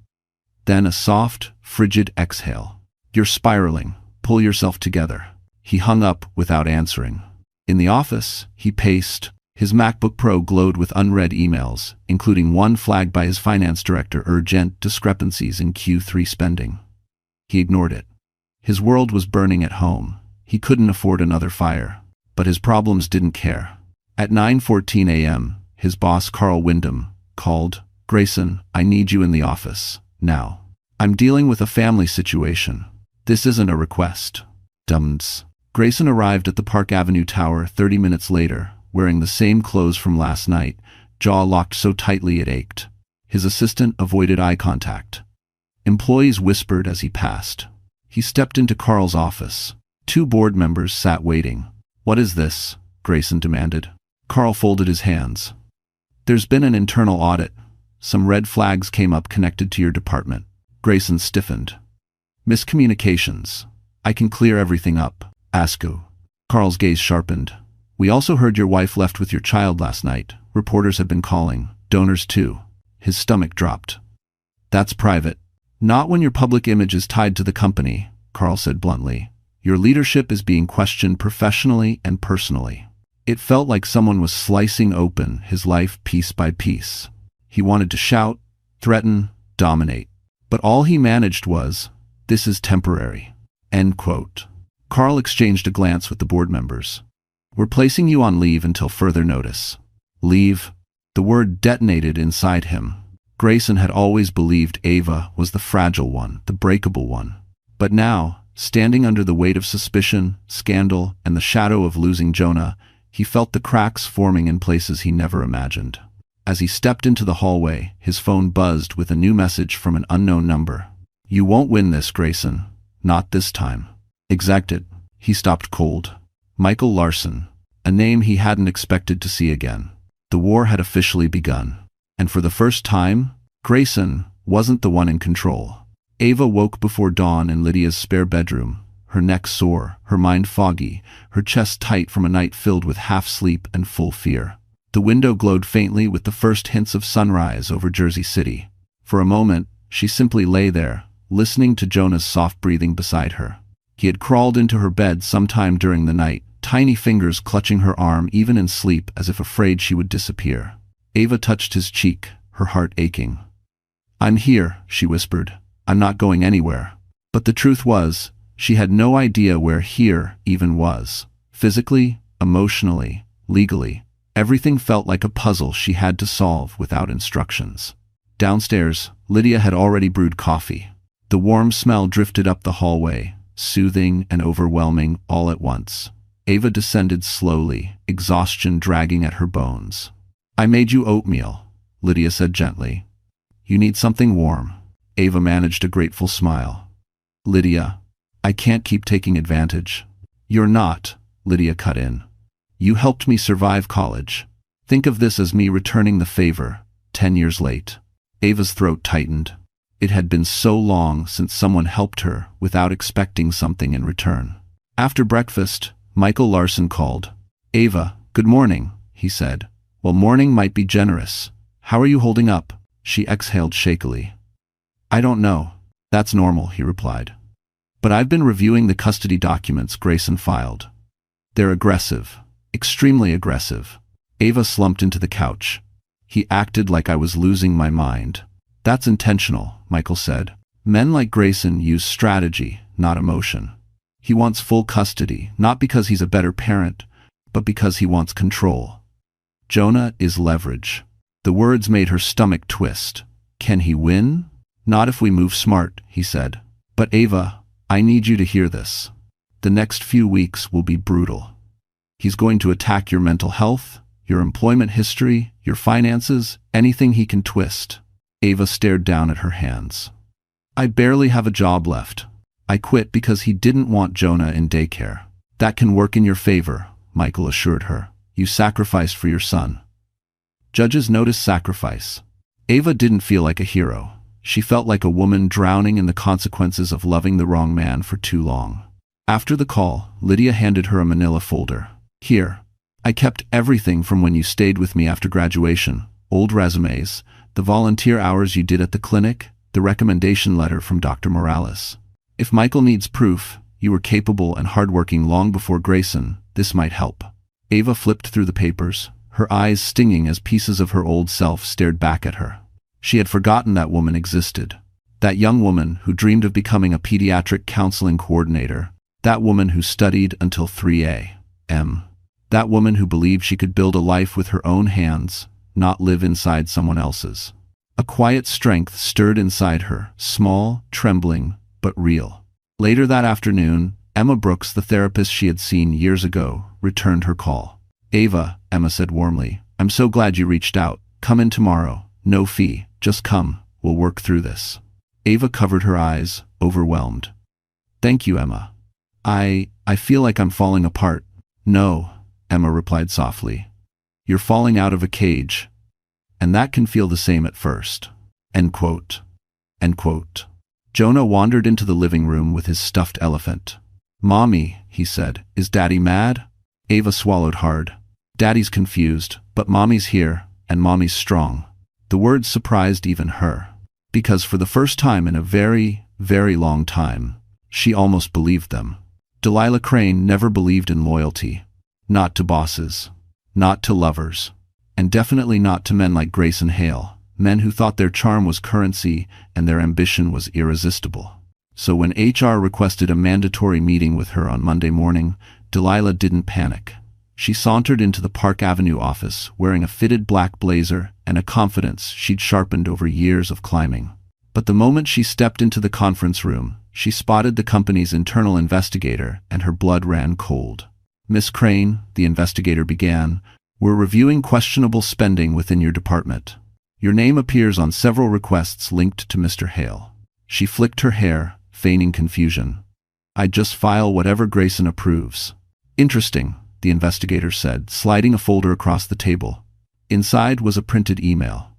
Then a soft, frigid exhale. You're spiraling. Pull yourself together. He hung up without answering. In the office, he paced. His MacBook Pro glowed with unread emails, including one flagged by his finance director, urgent discrepancies in Q3 spending. He ignored it. His world was burning at home. He couldn't afford another fire. But his problems didn't care. At 9:14 a.m., his boss, Carl Wyndham, called. Grayson, I need you in the office. Now. I'm dealing with a family situation. This isn't a request. Dums. Grayson arrived at the Park Avenue Tower 30 minutes later, wearing the same clothes from last night, jaw locked so tightly it ached. His assistant avoided eye contact. Employees whispered as he passed. He stepped into Carl's office. 2 board members sat waiting. What is this? Grayson demanded. Carl folded his hands. There's been an internal audit. Some red flags came up connected to your department. Grayson stiffened. Miscommunications. I can clear everything up. Asco. Carl's gaze sharpened. We also heard your wife left with your child last night. Reporters have been calling. Donors too. His stomach dropped. That's private. Not when your public image is tied to the company, Carl said bluntly. Your leadership is being questioned professionally and personally. It felt like someone was slicing open his life piece by piece. He wanted to shout, threaten, dominate. But all he managed was, "This is temporary." End quote. Carl exchanged a glance with the board members. We're placing you on leave until further notice. Leave? The word detonated inside him. Grayson had always believed Ava was the fragile one, the breakable one. But now, standing under the weight of suspicion, scandal, and the shadow of losing Jonah, he felt the cracks forming in places he never imagined. As he stepped into the hallway, his phone buzzed with a new message from an unknown number. You won't win this, Grayson. Not this time. Exected. He stopped cold. Michael Larson. A name he hadn't expected to see again. The war had officially begun. And for the first time, Grayson wasn't the one in control. Ava woke before dawn in Lydia's spare bedroom, her neck sore, her mind foggy, her chest tight from a night filled with half-sleep and full fear. The window glowed faintly with the first hints of sunrise over Jersey City. For a moment, she simply lay there, listening to Jonah's soft breathing beside her. He had crawled into her bed sometime during the night, tiny fingers clutching her arm even in sleep as if afraid she would disappear. Ava touched his cheek, her heart aching. I'm here, she whispered. I'm not going anywhere. But the truth was, she had no idea where here even was. Physically, emotionally, legally, everything felt like a puzzle she had to solve without instructions. Downstairs, Lydia had already brewed coffee. The warm smell drifted up the hallway, soothing and overwhelming all at once. Ava descended slowly, exhaustion dragging at her bones. I made you oatmeal, Lydia said gently. You need something warm. Ava managed a grateful smile. Lydia, I can't keep taking advantage. You're not, Lydia cut in. You helped me survive college. Think of this as me returning the favor, 10 years late. Ava's throat tightened. It had been so long since someone helped her without expecting something in return. After breakfast, Michael Larson called. Ava, good morning, he said. Well, morning might be generous. How are you holding up? She exhaled shakily. I don't know. That's normal, he replied. But I've been reviewing the custody documents Grayson filed. They're aggressive, extremely aggressive. Ava slumped into the couch. He acted like I was losing my mind. That's intentional, Michael said. Men like Grayson use strategy, not emotion. He wants full custody, not because he's a better parent, but because he wants control. Jonah is leverage. The words made her stomach twist. Can he win? Not if we move smart, he said. But Ava, I need you to hear this. The next few weeks will be brutal. He's going to attack your mental health, your employment history, your finances, anything he can twist. Ava stared down at her hands. I barely have a job left. I quit because he didn't want Jonah in daycare. That can work in your favor, Michael assured her. You sacrificed for your son. Judges notice sacrifice. Ava didn't feel like a hero. She felt like a woman drowning in the consequences of loving the wrong man for too long. After the call, Lydia handed her a manila folder. Here. I kept everything from when you stayed with me after graduation. Old resumes, the volunteer hours you did at the clinic, the recommendation letter from Dr. Morales. If Michael needs proof, you were capable and hardworking long before Grayson, this might help. Ava flipped through the papers, her eyes stinging as pieces of her old self stared back at her. She had forgotten that woman existed. That young woman who dreamed of becoming a pediatric counseling coordinator. That woman who studied until 3 a.m. That woman who believed she could build a life with her own hands, not live inside someone else's. A quiet strength stirred inside her, small, trembling, but real. Later that afternoon, Emma Brooks, the therapist she had seen years ago, returned her call. Ava, Emma said warmly, I'm so glad you reached out. Come in tomorrow. No fee. Just come. We'll work through this. Ava covered her eyes, overwhelmed. Thank you, Emma. I feel like I'm falling apart. No, Emma replied softly. You're falling out of a cage. And that can feel the same at first. End quote. End quote. Jonah wandered into the living room with his stuffed elephant. Mommy, he said, is Daddy mad? Ava swallowed hard. Daddy's confused, but Mommy's here, and Mommy's strong. The words surprised even her. Because for the first time in a very, very long time, she almost believed them. Delilah Crane never believed in loyalty. Not to bosses. Not to lovers. And definitely not to men like Grayson Hale, men who thought their charm was currency and their ambition was irresistible. So when HR requested a mandatory meeting with her on Monday morning, Delilah didn't panic. She sauntered into the Park Avenue office wearing a fitted black blazer and a confidence she'd sharpened over years of climbing. But the moment she stepped into the conference room, she spotted the company's internal investigator and her blood ran cold. Miss Crane, the investigator began, we're reviewing questionable spending within your department. Your name appears on several requests linked to Mr. Hale. She flicked her hair, feigning confusion. I'd just file whatever Grayson approves. Interesting, the investigator said, sliding a folder across the table. Inside was a printed email.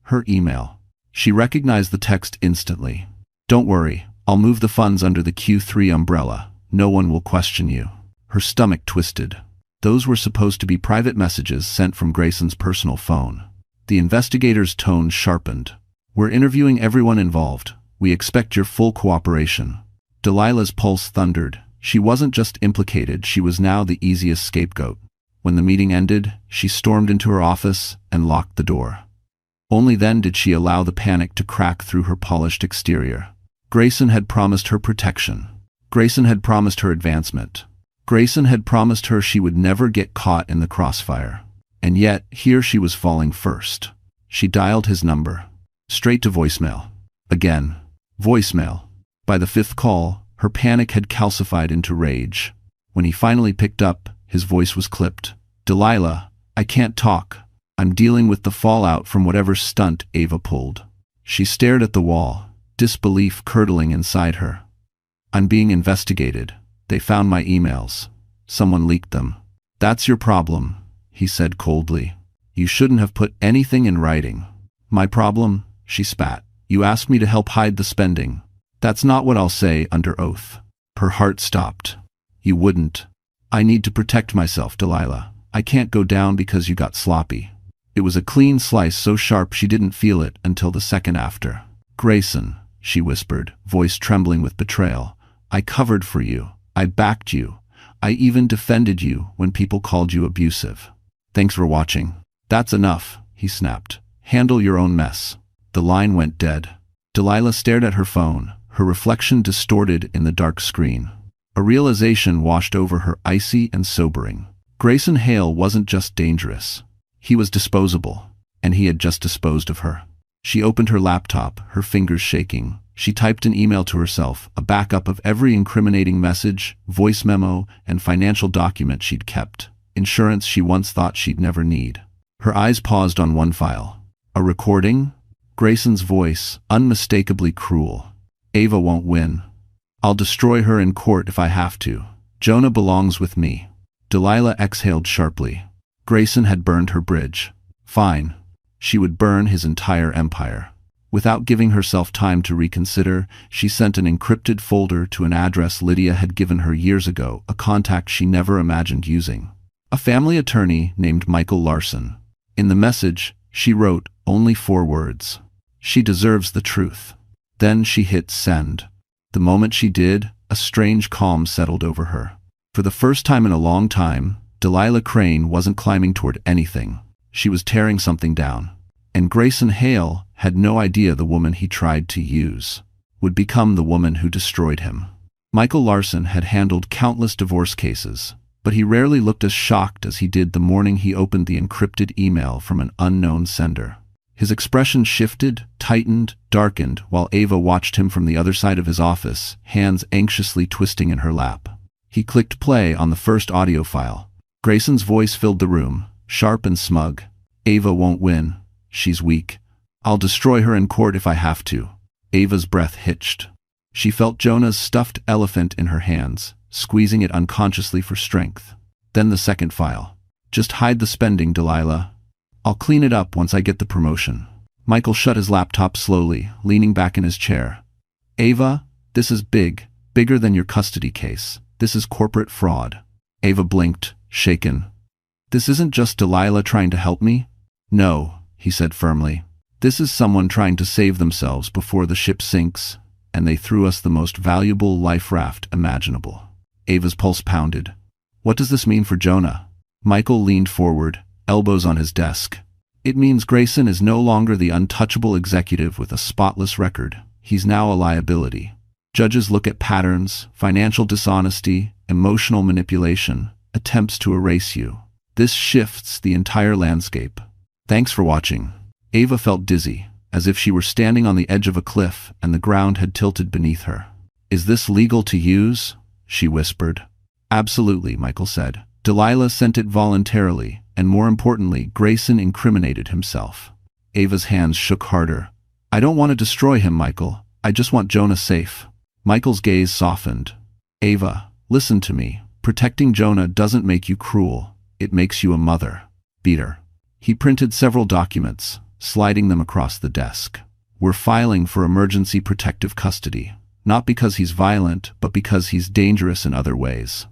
Her email. She recognized the text instantly. Don't worry, I'll move the funds under the Q3 umbrella. No one will question you. Her stomach twisted. Those were supposed to be private messages sent from Grayson's personal phone. The investigator's tone sharpened. We're interviewing everyone involved. We expect your full cooperation. Delilah's pulse thundered. She wasn't just implicated, she was now the easiest scapegoat. When the meeting ended, she stormed into her office and locked the door. Only then did she allow the panic to crack through her polished exterior. Grayson had promised her protection. Grayson had promised her advancement. Grayson had promised her she would never get caught in the crossfire. And yet, here she was falling first. She dialed his number. Straight to voicemail. Again. Voicemail. By the fifth call, her panic had calcified into rage. When he finally picked up, his voice was clipped. Delilah, I can't talk. I'm dealing with the fallout from whatever stunt Ava pulled. She stared at the wall, disbelief curdling inside her. I'm being investigated. They found my emails. Someone leaked them. That's your problem, he said coldly. You shouldn't have put anything in writing. My problem? She spat. You asked me to help hide the spending. That's not what I'll say under oath. Her heart stopped. You wouldn't. I need to protect myself, Delilah. I can't go down because you got sloppy. It was a clean slice so sharp she didn't feel it until the second after. Grayson, she whispered, voice trembling with betrayal. I covered for you. I backed you. I even defended you when people called you abusive. Thanks for watching. That's enough, he snapped. Handle your own mess. The line went dead. Delilah stared at her phone, her reflection distorted in the dark screen. A realization washed over her, icy and sobering. Grayson Hale wasn't just dangerous. He was disposable, and he had just disposed of her. She opened her laptop, her fingers shaking. She typed an email to herself, a backup of every incriminating message, voice memo, and financial document she'd kept. Insurance she once thought she'd never need. Her eyes paused on one file. A recording? Grayson's voice, unmistakably cruel. Ava won't win. I'll destroy her in court if I have to. Jonah belongs with me. Delilah exhaled sharply. Grayson had burned her bridge. Fine. She would burn his entire empire. Without giving herself time to reconsider, she sent an encrypted folder to an address Lydia had given her years ago, a contact she never imagined using. A family attorney named Michael Larson. In the message, she wrote only 4 words. She deserves the truth. Then she hit send. The moment she did, a strange calm settled over her. For the first time in a long time, Delilah Crane wasn't climbing toward anything. She was tearing something down. And Grayson Hale had no idea the woman he tried to use would become the woman who destroyed him. Michael Larson had handled countless divorce cases, but he rarely looked as shocked as he did the morning he opened the encrypted email from an unknown sender. His expression shifted, tightened, darkened, while Ava watched him from the other side of his office, hands anxiously twisting in her lap. He clicked play on the first audio file. Grayson's voice filled the room, sharp and smug. Ava won't win. She's weak. I'll destroy her in court if I have to. Ava's breath hitched. She felt Jonah's stuffed elephant in her hands, squeezing it unconsciously for strength. Then the second file. Just hide the spending, Delilah. I'll clean it up once I get the promotion. Michael shut his laptop slowly, leaning back in his chair. Ava, this is big, bigger than your custody case. This is corporate fraud. Ava blinked, shaken. This isn't just Delilah trying to help me? No, he said firmly. This is someone trying to save themselves before the ship sinks, and they threw us the most valuable life raft imaginable. Ava's pulse pounded. What does this mean for Jonah? Michael leaned forward, elbows on his desk. It means Grayson is no longer the untouchable executive with a spotless record. He's now a liability. Judges look at patterns, financial dishonesty, emotional manipulation, attempts to erase you. This shifts the entire landscape. Thanks for watching. Ava felt dizzy, as if she were standing on the edge of a cliff and the ground had tilted beneath her. Is this legal to use? She whispered. Absolutely, Michael said. Delilah sent it voluntarily, and more importantly, Grayson incriminated himself. Ava's hands shook harder. I don't want to destroy him, Michael. I just want Jonah safe. Michael's gaze softened. Ava, listen to me. Protecting Jonah doesn't make you cruel. It makes you a mother. Beat her. He printed several documents, sliding them across the desk. We're filing for emergency protective custody. Not because he's violent, but because he's dangerous in other ways.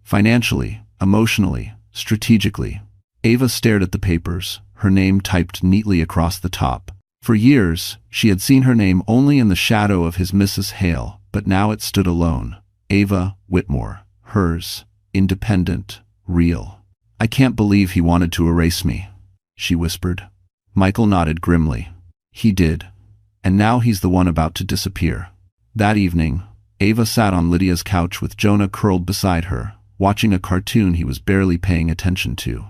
Financially, emotionally, strategically. Ava stared at the papers, her name typed neatly across the top. For years, she had seen her name only in the shadow of his Mrs. Hale, but now it stood alone. Ava Whitmore. Hers. Independent. Real. I can't believe he wanted to erase me, she whispered. Michael nodded grimly. He did. And now he's the one about to disappear. That evening, Ava sat on Lydia's couch with Jonah curled beside her, watching a cartoon he was barely paying attention to.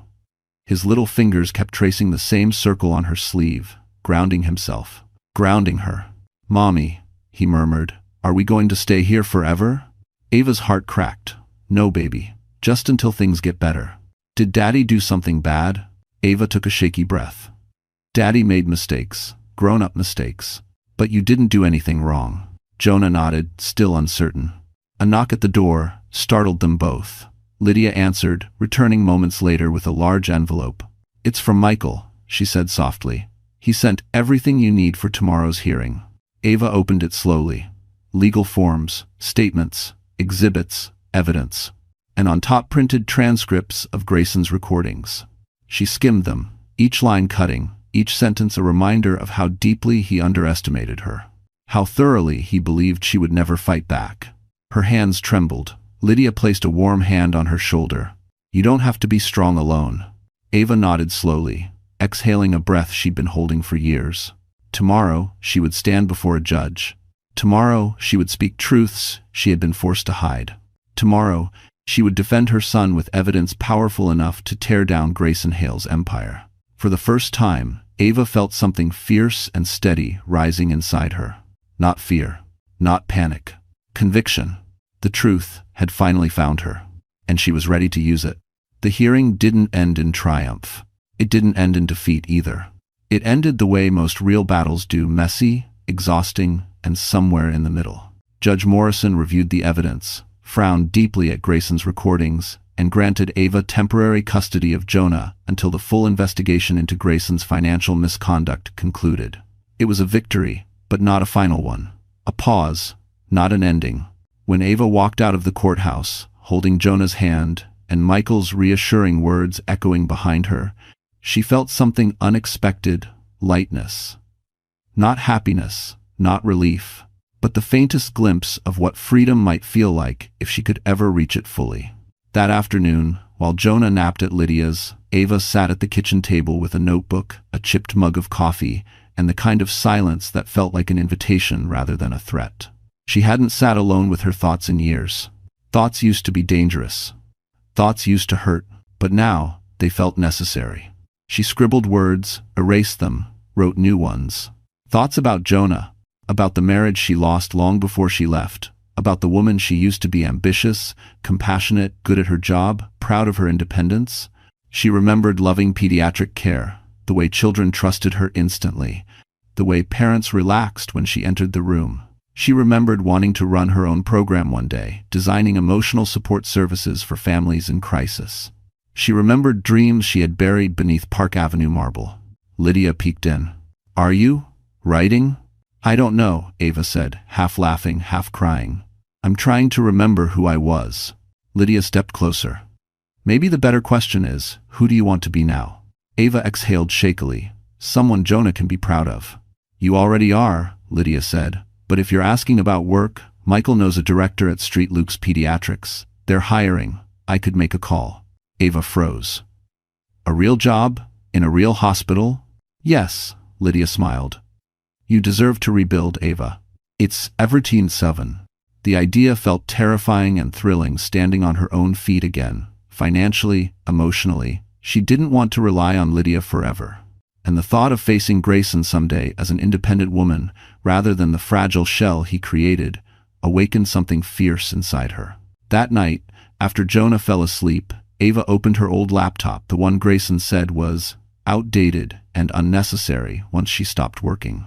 His little fingers kept tracing the same circle on her sleeve, grounding himself. Grounding her. Mommy, he murmured, are we going to stay here forever? Ava's heart cracked. No, baby. Just until things get better. Did Daddy do something bad? Ava took a shaky breath. Daddy made mistakes, grown-up mistakes. But you didn't do anything wrong. Jonah nodded, still uncertain. A knock at the door startled them both. Lydia answered, returning moments later with a large envelope. It's from Michael, she said softly. He sent everything you need for tomorrow's hearing. Ava opened it slowly. Legal forms, statements, exhibits, evidence. And on top printed transcripts of Grayson's recordings. She skimmed them, each line cutting, each sentence a reminder of how deeply he underestimated her. How thoroughly he believed she would never fight back. Her hands trembled. Lydia placed a warm hand on her shoulder. You don't have to be strong alone. Ava nodded slowly, exhaling a breath she'd been holding for years. Tomorrow, she would stand before a judge. Tomorrow, she would speak truths she had been forced to hide. Tomorrow, she would defend her son with evidence powerful enough to tear down Grayson Hale's empire. For the first time, Ava felt something fierce and steady rising inside her. Not fear. Not panic. Conviction. The truth had finally found her, and she was ready to use it. The hearing didn't end in triumph. It didn't end in defeat either. It ended the way most real battles do, messy, exhausting, and somewhere in the middle. Judge Morrison reviewed the evidence, frowned deeply at Grayson's recordings, and granted Ava temporary custody of Jonah until the full investigation into Grayson's financial misconduct concluded. It was a victory, but not a final one. A pause, not an ending. When Ava walked out of the courthouse, holding Jonah's hand, and Michael's reassuring words echoing behind her, she felt something unexpected: lightness. Not happiness, not relief, but the faintest glimpse of what freedom might feel like if she could ever reach it fully. That afternoon, while Jonah napped at Lydia's, Ava sat at the kitchen table with a notebook, a chipped mug of coffee, and the kind of silence that felt like an invitation rather than a threat. She hadn't sat alone with her thoughts in years. Thoughts used to be dangerous. Thoughts used to hurt, but now they felt necessary. She scribbled words, erased them, wrote new ones. Thoughts about Jonah, about the marriage she lost long before she left, about the woman she used to be: ambitious, compassionate, good at her job, proud of her independence. She remembered loving pediatric care, the way children trusted her instantly, the way parents relaxed when she entered the room. She remembered wanting to run her own program one day, designing emotional support services for families in crisis. She remembered dreams she had buried beneath Park Avenue marble. Lydia peeked in. "Are you writing?" "I don't know," Ava said, half laughing, half crying. "I'm trying to remember who I was." Lydia stepped closer. "Maybe the better question is, who do you want to be now?" Ava exhaled shakily. "Someone Jonah can be proud of." "You already are," Lydia said. "But if you're asking about work, Michael knows a director at St. Luke's Pediatrics. They're hiring. I could make a call." Ava froze. "A real job? In a real hospital?" "Yes," Lydia smiled. "You deserve to rebuild, Ava." It's Everteen 7. The idea felt terrifying and thrilling, standing on her own feet again. Financially, emotionally, she didn't want to rely on Lydia forever. And the thought of facing Grayson someday as an independent woman, rather than the fragile shell he created, awakened something fierce inside her. That night, after Jonah fell asleep, Ava opened her old laptop, the one Grayson said was outdated and unnecessary once she stopped working.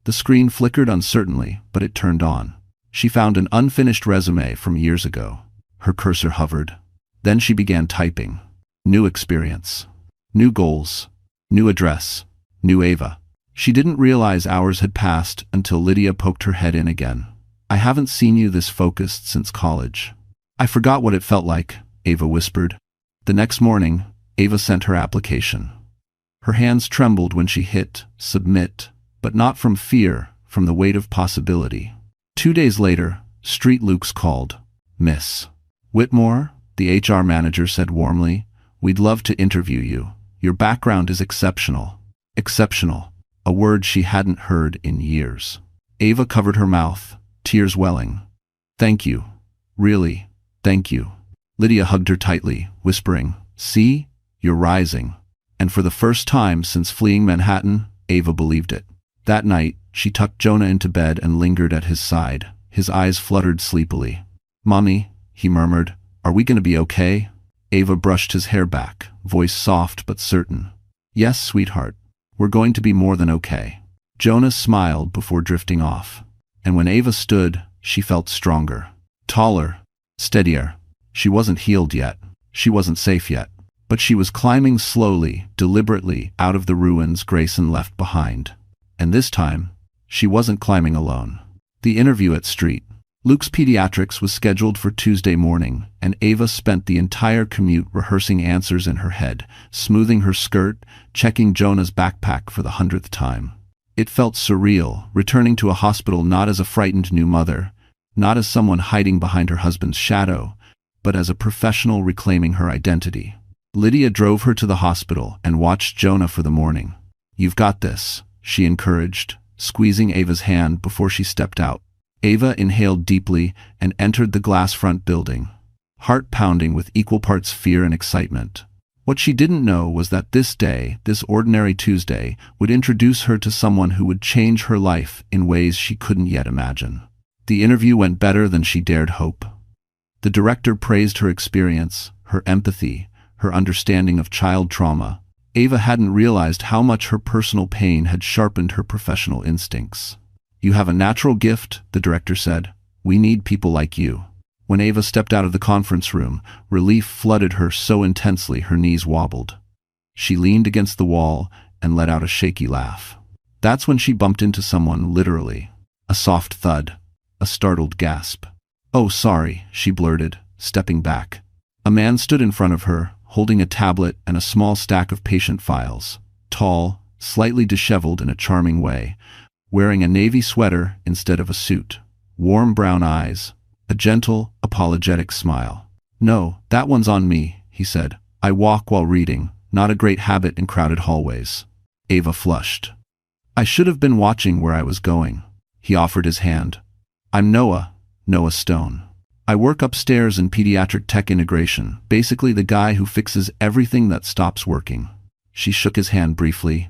The screen flickered uncertainly, but it turned on. She found an unfinished resume from years ago. Her cursor hovered. Then she began typing. New experience. New goals. New address. New Ava. She didn't realize hours had passed until Lydia poked her head in again. "I haven't seen you this focused since college." "I forgot what it felt like," Ava whispered. The next morning, Ava sent her application. Her hands trembled when she hit submit, but not from fear, from the weight of possibility. 2 days later, St. Luke's called. "Miss Whitmore," the HR manager said warmly, "we'd love to interview you. Your background is exceptional." Exceptional, a word she hadn't heard in years. Ava covered her mouth, tears welling. "Thank you. Really, thank you." Lydia hugged her tightly, whispering, "See? You're rising." And for the first time since fleeing Manhattan, Ava believed it. That night, she tucked Jonah into bed and lingered at his side. His eyes fluttered sleepily. "Mommy," he murmured, "are we going to be okay?" Ava brushed his hair back, voice soft but certain. "Yes, sweetheart. We're going to be more than okay." Jonah smiled before drifting off. And when Ava stood, she felt stronger. Taller. Steadier. She wasn't healed yet. She wasn't safe yet. But she was climbing slowly, deliberately, out of the ruins Grayson left behind. And this time, she wasn't climbing alone. The interview at St. Luke's Pediatrics was scheduled for Tuesday morning, and Ava spent the entire commute rehearsing answers in her head, smoothing her skirt, checking Jonah's backpack for the 100th time. It felt surreal, returning to a hospital not as a frightened new mother, not as someone hiding behind her husband's shadow, but as a professional reclaiming her identity. Lydia drove her to the hospital and watched Jonah for the morning. "You've got this," she encouraged, squeezing Ava's hand before she stepped out. Ava inhaled deeply and entered the glass front building, heart pounding with equal parts fear and excitement. What she didn't know was that this day, this ordinary Tuesday, would introduce her to someone who would change her life in ways she couldn't yet imagine. The interview went better than she dared hope. The director praised her experience, her empathy, her understanding of child trauma. Ava hadn't realized how much her personal pain had sharpened her professional instincts. "You have a natural gift," the director said. "We need people like you." When Ava stepped out of the conference room, relief flooded her so intensely her knees wobbled. She leaned against the wall and let out a shaky laugh. That's when she bumped into someone, literally. A soft thud. A startled gasp. "Oh, sorry," she blurted, stepping back. A man stood in front of her, holding a tablet and a small stack of patient files. Tall, slightly disheveled in a charming way, wearing a navy sweater instead of a suit. Warm brown eyes. A gentle, apologetic smile. "No, that one's on me," he said. "I walk while reading, not a great habit in crowded hallways." Ava flushed. "I should have been watching where I was going." He offered his hand. "I'm Noah Stone. I work upstairs in pediatric tech integration, basically the guy who fixes everything that stops working." She shook his hand briefly.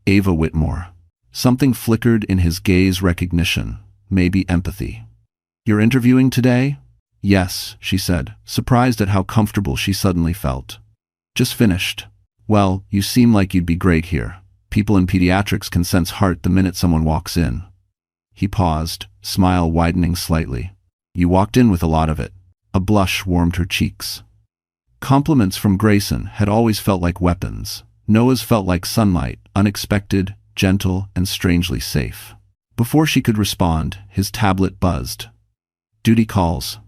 "Ava Whitmore." Something flickered in his gaze, recognition, maybe empathy. "You're interviewing today?" "Yes," she said, surprised at how comfortable she suddenly felt. "Just finished." "Well, you seem like you'd be great here. People in pediatrics can sense heart the minute someone walks in." He paused, smile widening slightly. "You walked in with a lot of it." A blush warmed her cheeks. Compliments from Grayson had always felt like weapons. Noah's felt like sunlight, unexpected, gentle, and strangely safe. Before she could respond, his tablet buzzed. Duty calls.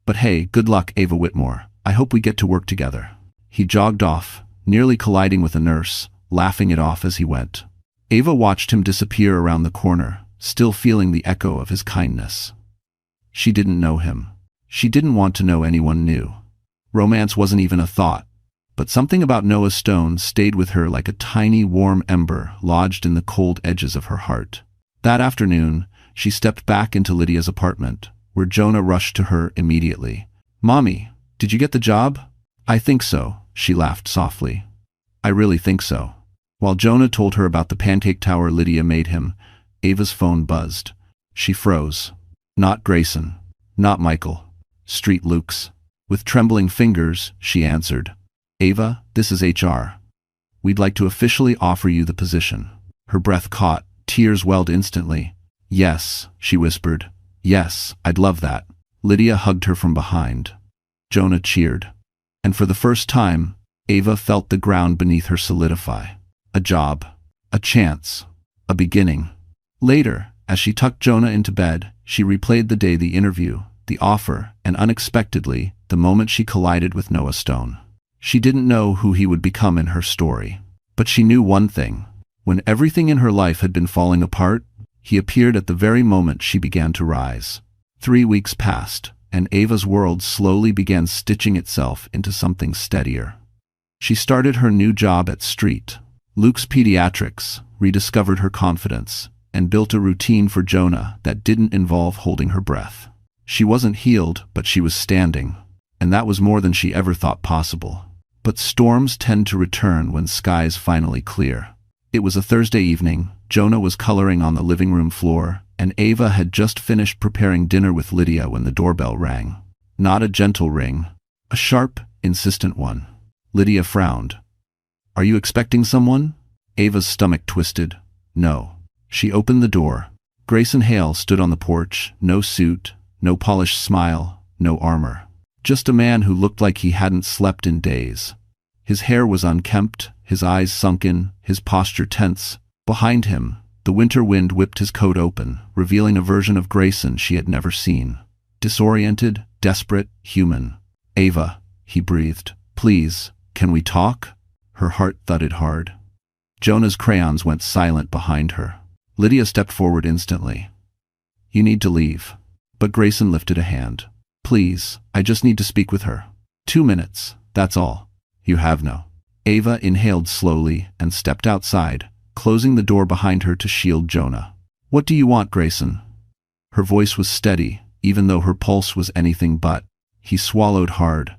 But hey, good luck, Ava Whitmore. I hope we get to work together. He jogged off, nearly colliding with a nurse, laughing it off as he went. Ava watched him disappear around the corner, still feeling the echo of his kindness. She didn't know him. She didn't want to know anyone new. Romance wasn't even a thought. But something about Noah Stone stayed with her like a tiny warm ember lodged in the cold edges of her heart. That afternoon, she stepped back into Lydia's apartment, where Jonah rushed to her immediately. "Mommy, did you get the job?" "I think so," she laughed softly. "I really think so." While Jonah told her about the pancake tower Lydia made him, Ava's phone buzzed. She froze. Not Grayson. Not Michael. Street Luke's. With trembling fingers, she answered. "Ava, this is HR. We'd like to officially offer you the position." Her breath caught, tears welled instantly. "Yes," she whispered. "Yes, I'd love that." Lydia hugged her from behind. Jonah cheered. And for the first time, Ava felt the ground beneath her solidify. A job. A chance. A beginning. Later, as she tucked Jonah into bed, she replayed the day, the interview, the offer, and unexpectedly, the moment she collided with Noah Stone. She didn't know who he would become in her story. But she knew one thing. When everything in her life had been falling apart, he appeared at the very moment she began to rise. 3 weeks passed, and Ava's world slowly began stitching itself into something steadier. She started her new job at Street Luke's Pediatrics, rediscovered her confidence, and built a routine for Jonah that didn't involve holding her breath. She wasn't healed, but she was standing, and that was more than she ever thought possible. But storms tend to return when skies finally clear. It was a Thursday evening. Jonah was coloring on the living room floor, and Ava had just finished preparing dinner with Lydia when the doorbell rang. Not a gentle ring, a sharp, insistent one. Lydia frowned. "Are you expecting someone?" Ava's stomach twisted. No. She opened the door. Grayson Hale stood on the porch, no suit, no polished smile, no armor. Just a man who looked like he hadn't slept in days. His hair was unkempt, his eyes sunken, his posture tense. Behind him, the winter wind whipped his coat open, revealing a version of Grayson she had never seen. Disoriented, desperate, human. "Ava," he breathed. "Please, can we talk?" Her heart thudded hard. Jonah's crayons went silent behind her. Lydia stepped forward instantly. "You need to leave." But Grayson lifted a hand. "Please, I just need to speak with her. 2 minutes, that's all." "You have no." Ava inhaled slowly and stepped outside, closing the door behind her to shield Jonah. "What do you want, Grayson?" Her voice was steady, even though her pulse was anything but. He swallowed hard.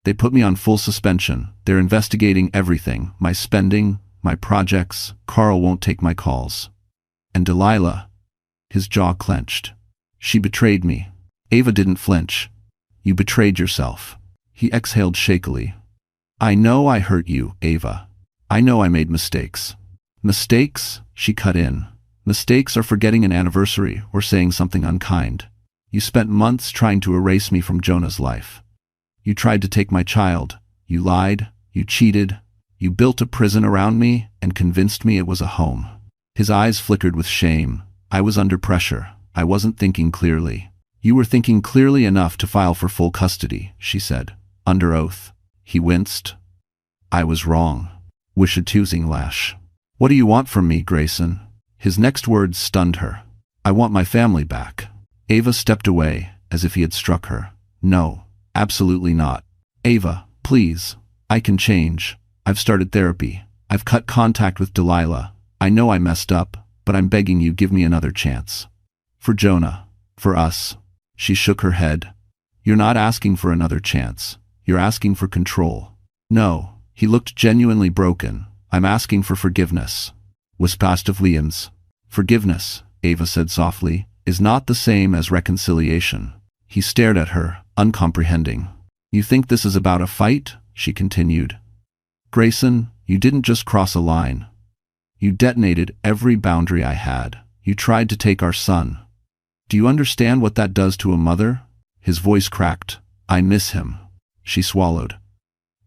"They put me on full suspension. They're investigating everything, my spending, my projects. Carl won't take my calls. And Delilah." His jaw clenched. "She betrayed me." Ava didn't flinch. "You betrayed yourself." He exhaled shakily. "I know I hurt you, Ava. I know I made mistakes." "Mistakes?" She cut in. "Mistakes are forgetting an anniversary or saying something unkind. You spent months trying to erase me from Jonah's life. You tried to take my child. You lied. You cheated. You built a prison around me and convinced me it was a home." His eyes flickered with shame. "I was under pressure. I wasn't thinking clearly." "You were thinking clearly enough to file for full custody," she said, under oath. He winced. "I was wrong." Wishatuzing lash. "What do you want from me, Grayson?" His next words stunned her. "I want my family back." Ava stepped away, as if he had struck her. "No, absolutely not. Ava, please. I can change. I've started therapy. I've cut contact with Delilah. I know I messed up, but I'm begging you, give me another chance. For Jonah. For us." She shook her head. "You're not asking for another chance. You're asking for control." "No." He looked genuinely broken. "I'm asking for forgiveness." Wispastav Williams. "Forgiveness," Ava said softly, "is not the same as reconciliation." He stared at her, uncomprehending. "You think this is about a fight?" she continued. "Grayson, you didn't just cross a line. You detonated every boundary I had. You tried to take our son. Do you understand what that does to a mother?" His voice cracked. "I miss him." She swallowed.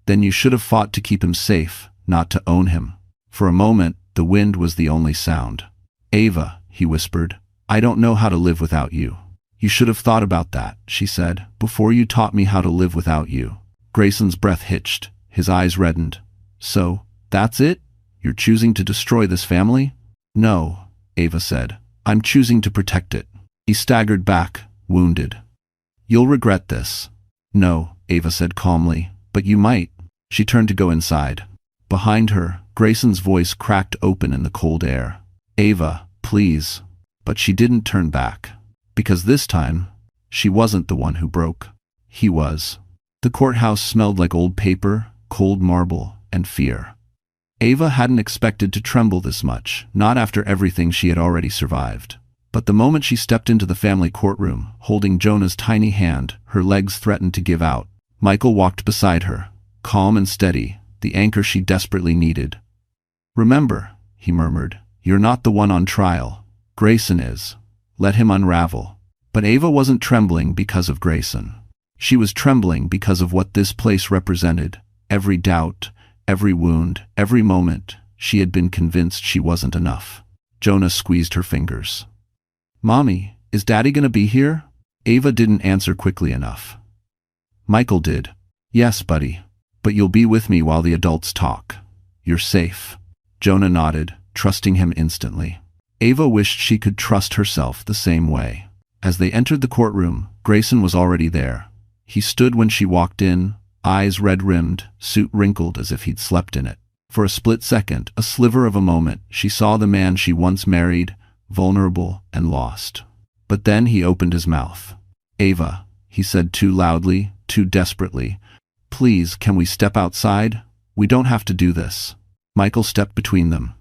Then you should have fought to keep him safe, not to own him. For a moment, the wind was the only sound. Ava, he whispered, I don't know how to live without you. You should have thought about that, she said, before you taught me how to live without you. Grayson's breath hitched, his eyes reddened. So, that's it? You're choosing to destroy this family? No, Ava said. I'm choosing to protect it. He staggered back, wounded. You'll regret this. No, Ava said calmly, but you might. She turned to go inside. Behind her, Grayson's voice cracked open in the cold air. Ava, please. But she didn't turn back. Because this time, she wasn't the one who broke. He was. The courthouse smelled like old paper, cold marble, and fear. Ava hadn't expected to tremble this much, not after everything she had already survived. But the moment she stepped into the family courtroom, holding Jonah's tiny hand, her legs threatened to give out. Michael walked beside her, calm and steady, the anchor she desperately needed. Remember, he murmured, you're not the one on trial. Grayson is. Let him unravel. But Ava wasn't trembling because of Grayson. She was trembling because of what this place represented. Every doubt, every wound, every moment, she had been convinced she wasn't enough. Jonah squeezed her fingers. Mommy, is Daddy gonna be here? Ava didn't answer quickly enough. Michael did. Yes, buddy. But you'll be with me while the adults talk. You're safe. Jonah nodded, trusting him instantly. Ava wished she could trust herself the same way. As they entered the courtroom, Grayson was already there. He stood when she walked in, eyes red-rimmed, suit wrinkled as if he'd slept in it. For a split second, a sliver of a moment, she saw the man she once married, vulnerable and lost. But then he opened his mouth. Ava, he said too loudly, too desperately. Please, can we step outside? We don't have to do this. Michael stepped between them.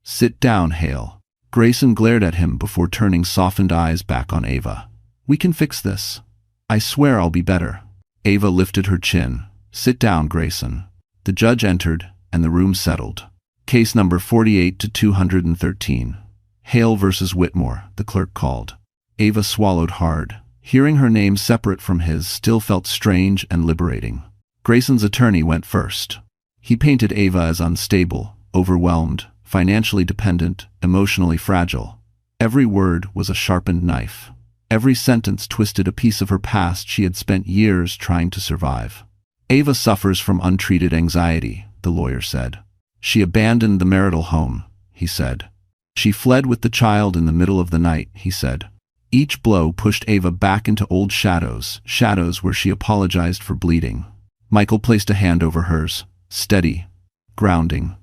Sit down, Hale. Grayson glared at him before turning softened eyes back on Ava. We can fix this. I swear I'll be better. Ava lifted her chin. Sit down, Grayson. The judge entered, and the room settled. Case number 48 to 213. Hale versus Whitmore, the clerk called. Ava swallowed hard. Hearing her name separate from his still felt strange and liberating. Grayson's attorney went first. He painted Ava as unstable, overwhelmed, financially dependent, emotionally fragile. Every word was a sharpened knife. Every sentence twisted a piece of her past she had spent years trying to survive. Ava suffers from untreated anxiety, the lawyer said. She abandoned the marital home, he said. She fled with the child in the middle of the night, he said. Each blow pushed Ava back into old shadows, shadows where she apologized for bleeding. Michael placed a hand over hers, steady, grounding.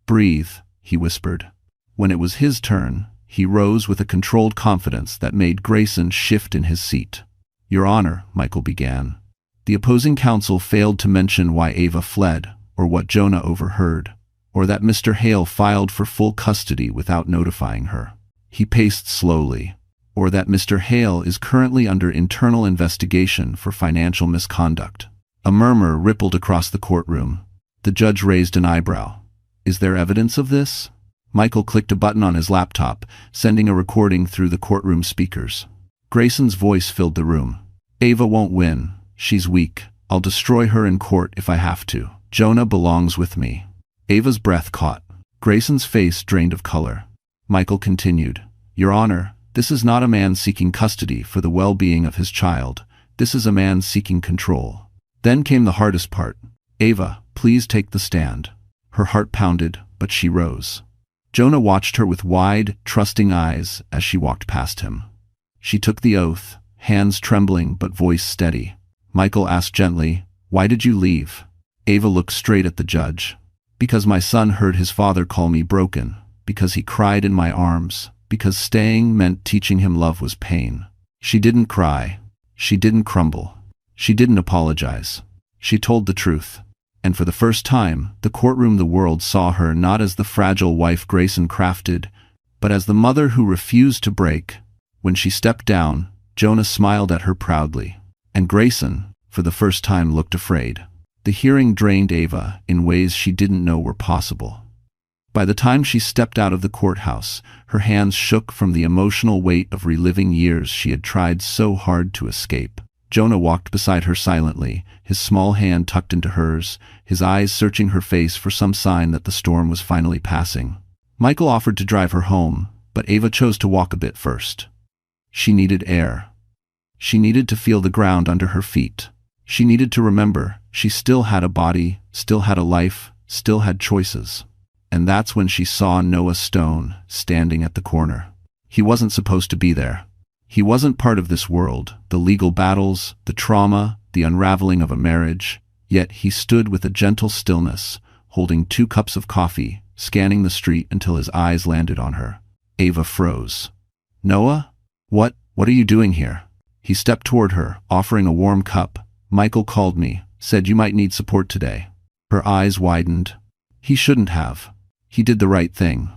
Breathe, he whispered. When it was his turn, he rose with a controlled confidence that made Grayson shift in his seat. Your Honor, Michael began. The opposing counsel failed to mention why Ava fled, or what Jonah overheard, or that Mr. Hale filed for full custody without notifying her. He paced slowly. Or that Mr. Hale is currently under internal investigation for financial misconduct. A murmur rippled across the courtroom. The judge raised an eyebrow. Is there evidence of this? Michael clicked a button on his laptop, sending a recording through the courtroom speakers. Grayson's voice filled the room. Ava won't win. She's weak. I'll destroy her in court if I have to. Jonah belongs with me. Ava's breath caught. Grayson's face drained of color. Michael continued. Your Honor, this is not a man seeking custody for the well-being of his child. This is a man seeking control. Then came the hardest part. Ava, please take the stand. Her heart pounded, but she rose. Jonah watched her with wide, trusting eyes as she walked past him. She took the oath, hands trembling but voice steady. Michael asked gently, Why did you leave? Ava looked straight at the judge. Because my son heard his father call me broken. Because he cried in my arms. Because staying meant teaching him love was pain. She didn't cry. She didn't crumble. She didn't apologize. She told the truth. And for the first time, the courtroom the world saw her not as the fragile wife Grayson crafted, but as the mother who refused to break. When she stepped down, Jonah smiled at her proudly. And Grayson, for the first time, looked afraid. The hearing drained Ava in ways she didn't know were possible. By the time she stepped out of the courthouse, her hands shook from the emotional weight of reliving years she had tried so hard to escape. Jonah walked beside her silently, his small hand tucked into hers, his eyes searching her face for some sign that the storm was finally passing. Michael offered to drive her home, but Ava chose to walk a bit first. She needed air. She needed to feel the ground under her feet. She needed to remember she still had a body, still had a life, still had choices. And that's when she saw Noah Stone standing at the corner. He wasn't supposed to be there. He wasn't part of this world, the legal battles, the trauma, the unraveling of a marriage. Yet he stood with a gentle stillness, holding 2 cups of coffee, scanning the street until his eyes landed on her. Ava froze. "Noah? What are you doing here?" He stepped toward her, offering a warm cup. "Michael called me, said you might need support today." Her eyes widened. He shouldn't have. He did the right thing.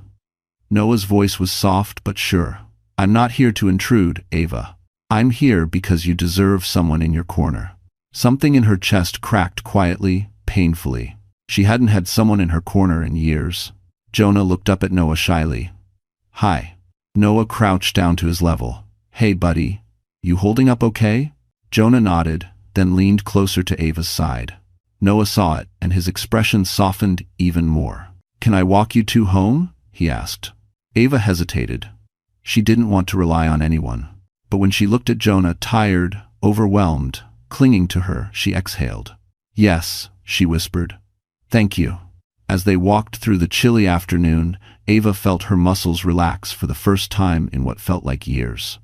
Noah's voice was soft but sure. "I'm not here to intrude, Ava. I'm here because you deserve someone in your corner." Something in her chest cracked quietly, painfully. She hadn't had someone in her corner in years. Jonah looked up at Noah shyly. "Hi." Noah crouched down to his level. "Hey, buddy. You holding up okay?" Jonah nodded, then leaned closer to Ava's side. Noah saw it, and his expression softened even more. "Can I walk you 2 home?" he asked. Ava hesitated. She didn't want to rely on anyone. But when she looked at Jonah, tired, overwhelmed, clinging to her, she exhaled. "Yes," she whispered. "Thank you." As they walked through the chilly afternoon, Ava felt her muscles relax for the first time in what felt like years.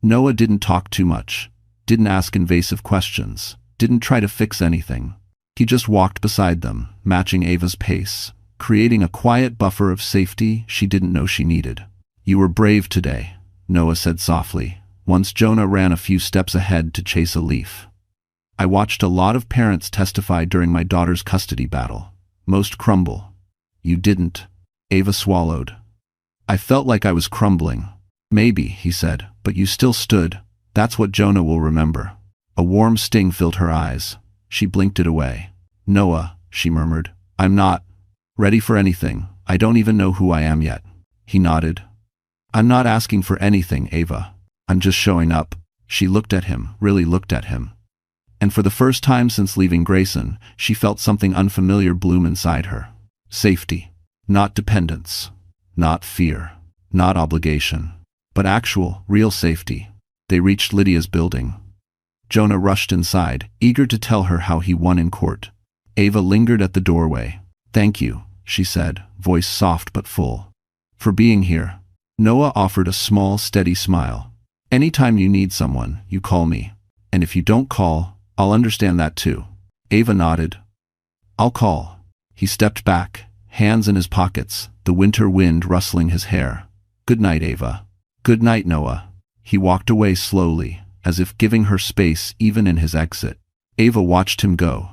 Noah didn't talk too much, didn't ask invasive questions, didn't try to fix anything. He just walked beside them, matching Ava's pace, creating a quiet buffer of safety she didn't know she needed. "You were brave today," Noah said softly, once Jonah ran a few steps ahead to chase a leaf. "I watched a lot of parents testify during my daughter's custody battle. Most crumble. You didn't." Ava swallowed. "I felt like I was crumbling." "Maybe," he said, "but you still stood. That's what Jonah will remember." A warm sting filled her eyes. She blinked it away. "Noah," she murmured, "I'm not ready for anything. I don't even know who I am yet." He nodded. "I'm not asking for anything, Ava. I'm just showing up." She looked at him, really looked at him. And for the first time since leaving Grayson, she felt something unfamiliar bloom inside her. Safety. Not dependence. Not fear. Not obligation. But actual, real safety. They reached Lydia's building. Jonah rushed inside, eager to tell her how he won in court. Ava lingered at the doorway. "Thank you," she said, voice soft but full. "For being here." Noah offered a small, steady smile. "Anytime you need someone, you call me. And if you don't call, I'll understand that too." Ava nodded. "I'll call." He stepped back, hands in his pockets, the winter wind rustling his hair. "Good night, Ava." "Good night, Noah." He walked away slowly, as if giving her space even in his exit. Ava watched him go,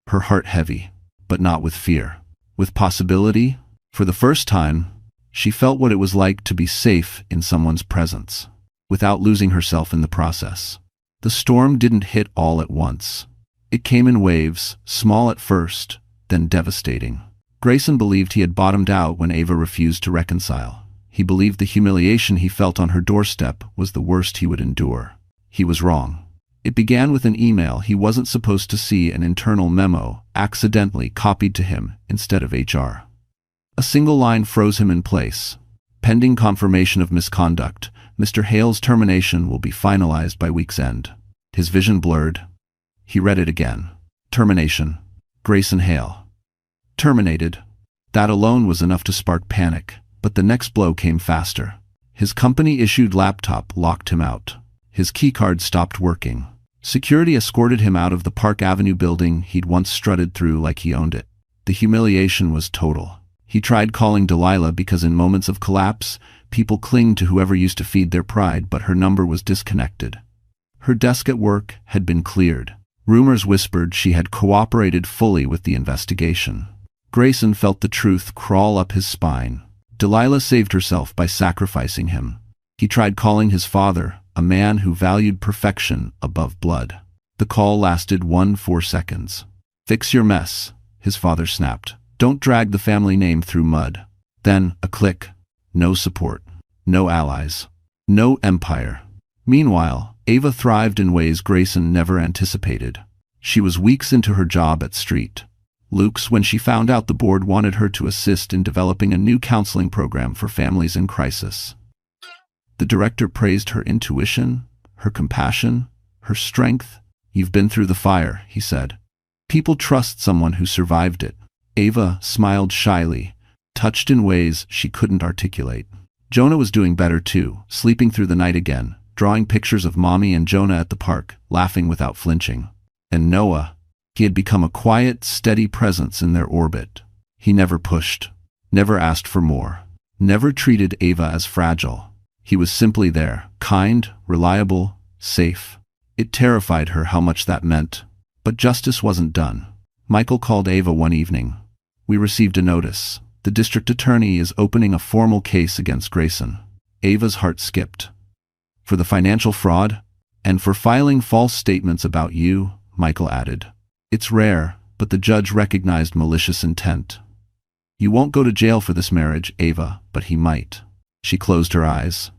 her heart heavy, but not with fear. With possibility. For the first time, she felt what it was like to be safe in someone's presence, without losing herself in the process. The storm didn't hit all at once. It came in waves, small at first, then devastating. Grayson believed he had bottomed out when Ava refused to reconcile. He believed the humiliation he felt on her doorstep was the worst he would endure. He was wrong. It began with an email he wasn't supposed to see, an internal memo, accidentally copied to him instead of HR. A single line froze him in place. "Pending confirmation of misconduct, Mr. Hale's termination will be finalized by week's end." His vision blurred. He read it again. Termination. Grayson Hale. Terminated. That alone was enough to spark panic, but the next blow came faster. His company-issued laptop locked him out. His keycard stopped working. Security escorted him out of the Park Avenue building he'd once strutted through like he owned it. The humiliation was total. He tried calling Delilah because in moments of collapse, people cling to whoever used to feed their pride, but her number was disconnected. Her desk at work had been cleared. Rumors whispered she had cooperated fully with the investigation. Grayson felt the truth crawl up his spine. Delilah saved herself by sacrificing him. He tried calling his father, a man who valued perfection above blood. The call lasted 4 seconds. "Fix your mess," his father snapped. "Don't drag the family name through mud." Then, a click. No support. No allies. No empire. Meanwhile, Ava thrived in ways Grayson never anticipated. She was weeks into her job at St. Luke's when she found out the board wanted her to assist in developing a new counseling program for families in crisis. The director praised her intuition, her compassion, her strength. "You've been through the fire," he said. "People trust someone who survived it." Ava smiled shyly, touched in ways she couldn't articulate. Jonah was doing better too, sleeping through the night again, drawing pictures of Mommy and Jonah at the park, laughing without flinching. And Noah, he had become a quiet, steady presence in their orbit. He never pushed, never asked for more, never treated Ava as fragile. He was simply there, kind, reliable, safe. It terrified her how much that meant. But justice wasn't done. Michael called Ava one evening. "We received a notice. The district attorney is opening a formal case against Grayson." Ava's heart skipped. "For the financial fraud? And for filing false statements about you," Michael added. "It's rare, but the judge recognized malicious intent. You won't go to jail for this marriage, Ava, but he might." She closed her eyes.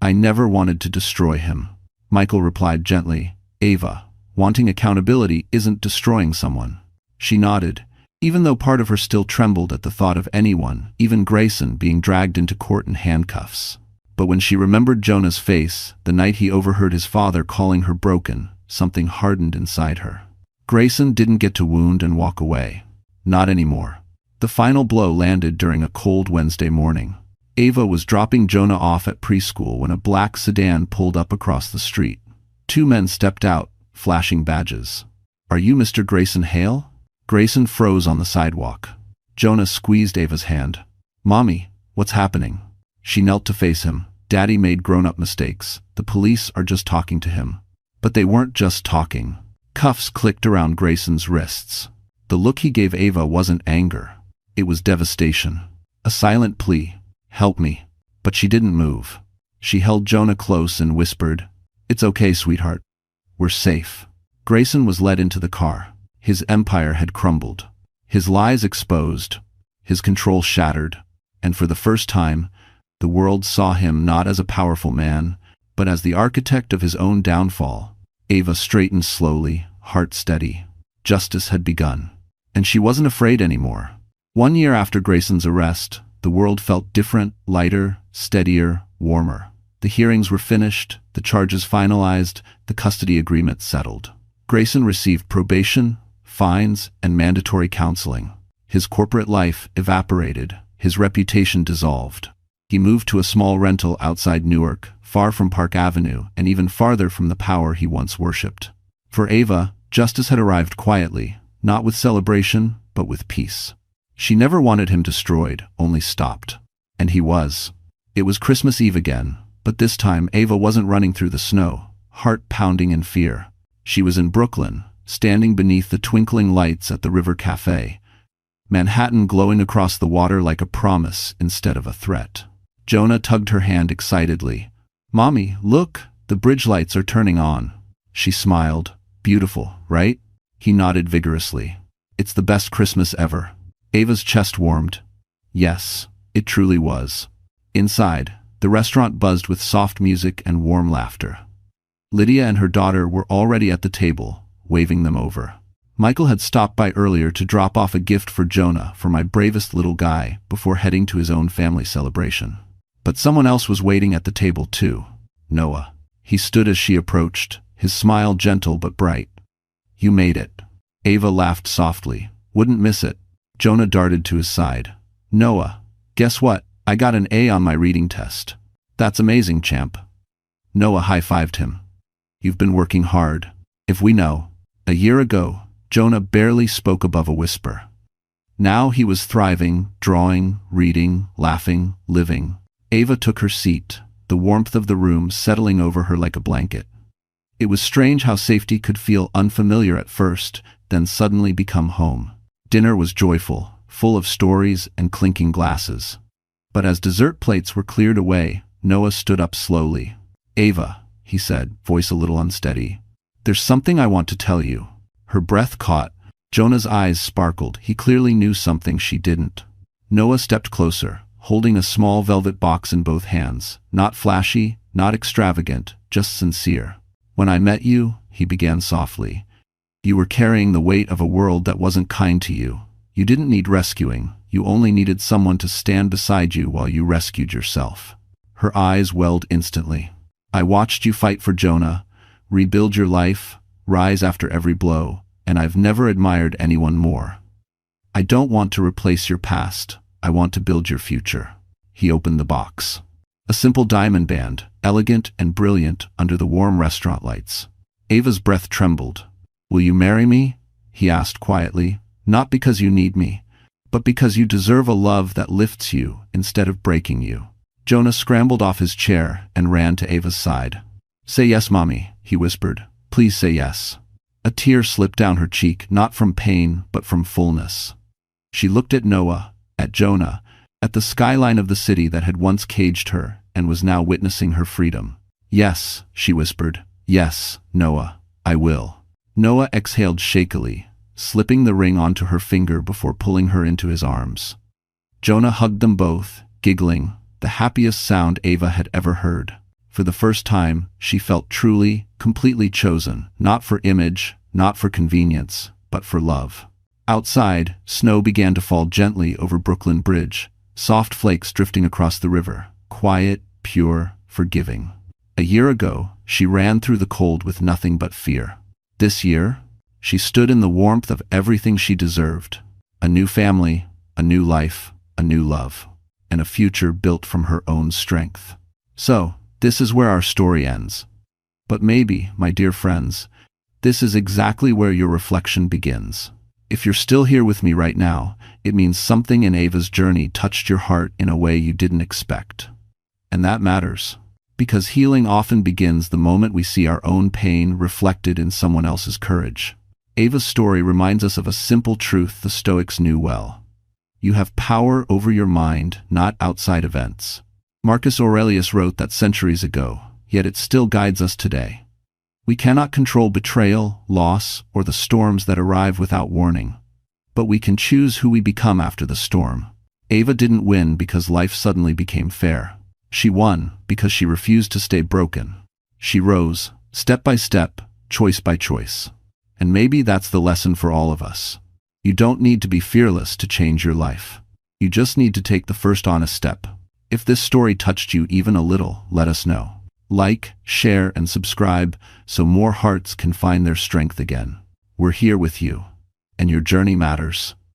"I never wanted to destroy him," Michael replied gently. "Ava, wanting accountability isn't destroying someone." She nodded, even though part of her still trembled at the thought of anyone, even Grayson, being dragged into court in handcuffs. But when she remembered Jonah's face, the night he overheard his father calling her broken, something hardened inside her. Grayson didn't get to wound and walk away. Not anymore. The final blow landed during a cold Wednesday morning. Ava was dropping Jonah off at preschool when a black sedan pulled up across the street. Two men stepped out, flashing badges. "Are you Mr. Grayson Hale?" Grayson froze on the sidewalk. Jonah squeezed Ava's hand. "Mommy, what's happening?" She knelt to face him. "Daddy made grown-up mistakes. The police are just talking to him." But they weren't just talking. Cuffs clicked around Grayson's wrists. The look he gave Ava wasn't anger. It was devastation. A silent plea. "Help me." But she didn't move. She held Jonah close and whispered, "It's okay, sweetheart. We're safe." Grayson was led into the car. His empire had crumbled. His lies exposed. His control shattered. And for the first time, the world saw him not as a powerful man, but as the architect of his own downfall. Ava straightened slowly, heart steady. Justice had begun. And she wasn't afraid anymore. 1 year after Grayson's arrest, the world felt different, lighter, steadier, warmer. The hearings were finished, the charges finalized, the custody agreement settled. Grayson received probation, fines, and mandatory counseling. His corporate life evaporated, his reputation dissolved. He moved to a small rental outside Newark, far from Park Avenue, and even farther from the power he once worshipped. For Ava, justice had arrived quietly, not with celebration, but with peace. She never wanted him destroyed, only stopped. And he was. It was Christmas Eve again, but this time Ava wasn't running through the snow, heart pounding in fear. She was in Brooklyn, standing beneath the twinkling lights at the River Cafe, Manhattan glowing across the water like a promise instead of a threat. Jonah tugged her hand excitedly. "Mommy, look, the bridge lights are turning on." She smiled. "Beautiful, right?" He nodded vigorously. "It's the best Christmas ever." Ava's chest warmed. Yes, it truly was. Inside, the restaurant buzzed with soft music and warm laughter. Lydia and her daughter were already at the table, waving them over. Michael had stopped by earlier to drop off a gift for Jonah, for my bravest little guy, before heading to his own family celebration. But someone else was waiting at the table too. Noah. He stood as she approached, his smile gentle but bright. "You made it." Ava laughed softly. "Wouldn't miss it." Jonah darted to his side. "Noah, guess what? I got an A on my reading test." "That's amazing, champ." Noah high-fived him. "You've been working hard. If we know." A year ago, Jonah barely spoke above a whisper. Now he was thriving, drawing, reading, laughing, living. Ava took her seat, the warmth of the room settling over her like a blanket. It was strange how safety could feel unfamiliar at first, then suddenly become home. Dinner was joyful, full of stories and clinking glasses. But as dessert plates were cleared away, Noah stood up slowly. "Ava," he said, voice a little unsteady, "there's something I want to tell you." Her breath caught. Jonah's eyes sparkled. He clearly knew something she didn't. Noah stepped closer, holding a small velvet box in both hands. Not flashy, not extravagant, just sincere. When I met you, he began softly, you were carrying the weight of a world that wasn't kind to you. You didn't need rescuing, you only needed someone to stand beside you while you rescued yourself. Her eyes welled instantly. I watched you fight for Jonah, rebuild your life, rise after every blow, and I've never admired anyone more. I don't want to replace your past, I want to build your future. He opened the box. A simple diamond band, elegant and brilliant under the warm restaurant lights. Ava's breath trembled. Will you marry me? He asked quietly, not because you need me, but because you deserve a love that lifts you instead of breaking you. Jonah scrambled off his chair and ran to Ava's side. Say yes, Mommy, he whispered. Please say yes. A tear slipped down her cheek, not from pain, but from fullness. She looked at Noah, at Jonah, at the skyline of the city that had once caged her and was now witnessing her freedom. Yes, she whispered. Yes, Noah, I will. Noah exhaled shakily, slipping the ring onto her finger before pulling her into his arms. Jonah hugged them both, giggling, the happiest sound Ava had ever heard. For the first time, she felt truly, completely chosen, not for image, not for convenience, but for love. Outside, snow began to fall gently over Brooklyn Bridge, soft flakes drifting across the river, quiet, pure, forgiving. A year ago, she ran through the cold with nothing but fear. This year, she stood in the warmth of everything she deserved. A new family, a new life, a new love, and a future built from her own strength. So, this is where our story ends. But maybe, my dear friends, this is exactly where your reflection begins. If you're still here with me right now, it means something in Ava's journey touched your heart in a way you didn't expect. And that matters. Because healing often begins the moment we see our own pain reflected in someone else's courage. Ava's story reminds us of a simple truth the Stoics knew well. You have power over your mind, not outside events. Marcus Aurelius wrote that centuries ago, yet it still guides us today. We cannot control betrayal, loss, or the storms that arrive without warning. But we can choose who we become after the storm. Ava didn't win because life suddenly became fair. She won because she refused to stay broken. She rose, step by step, choice by choice. And maybe that's the lesson for all of us. You don't need to be fearless to change your life. You just need to take the first honest step. If this story touched you even a little, let us know. Like, share, and subscribe so more hearts can find their strength again. We're here with you, and your journey matters.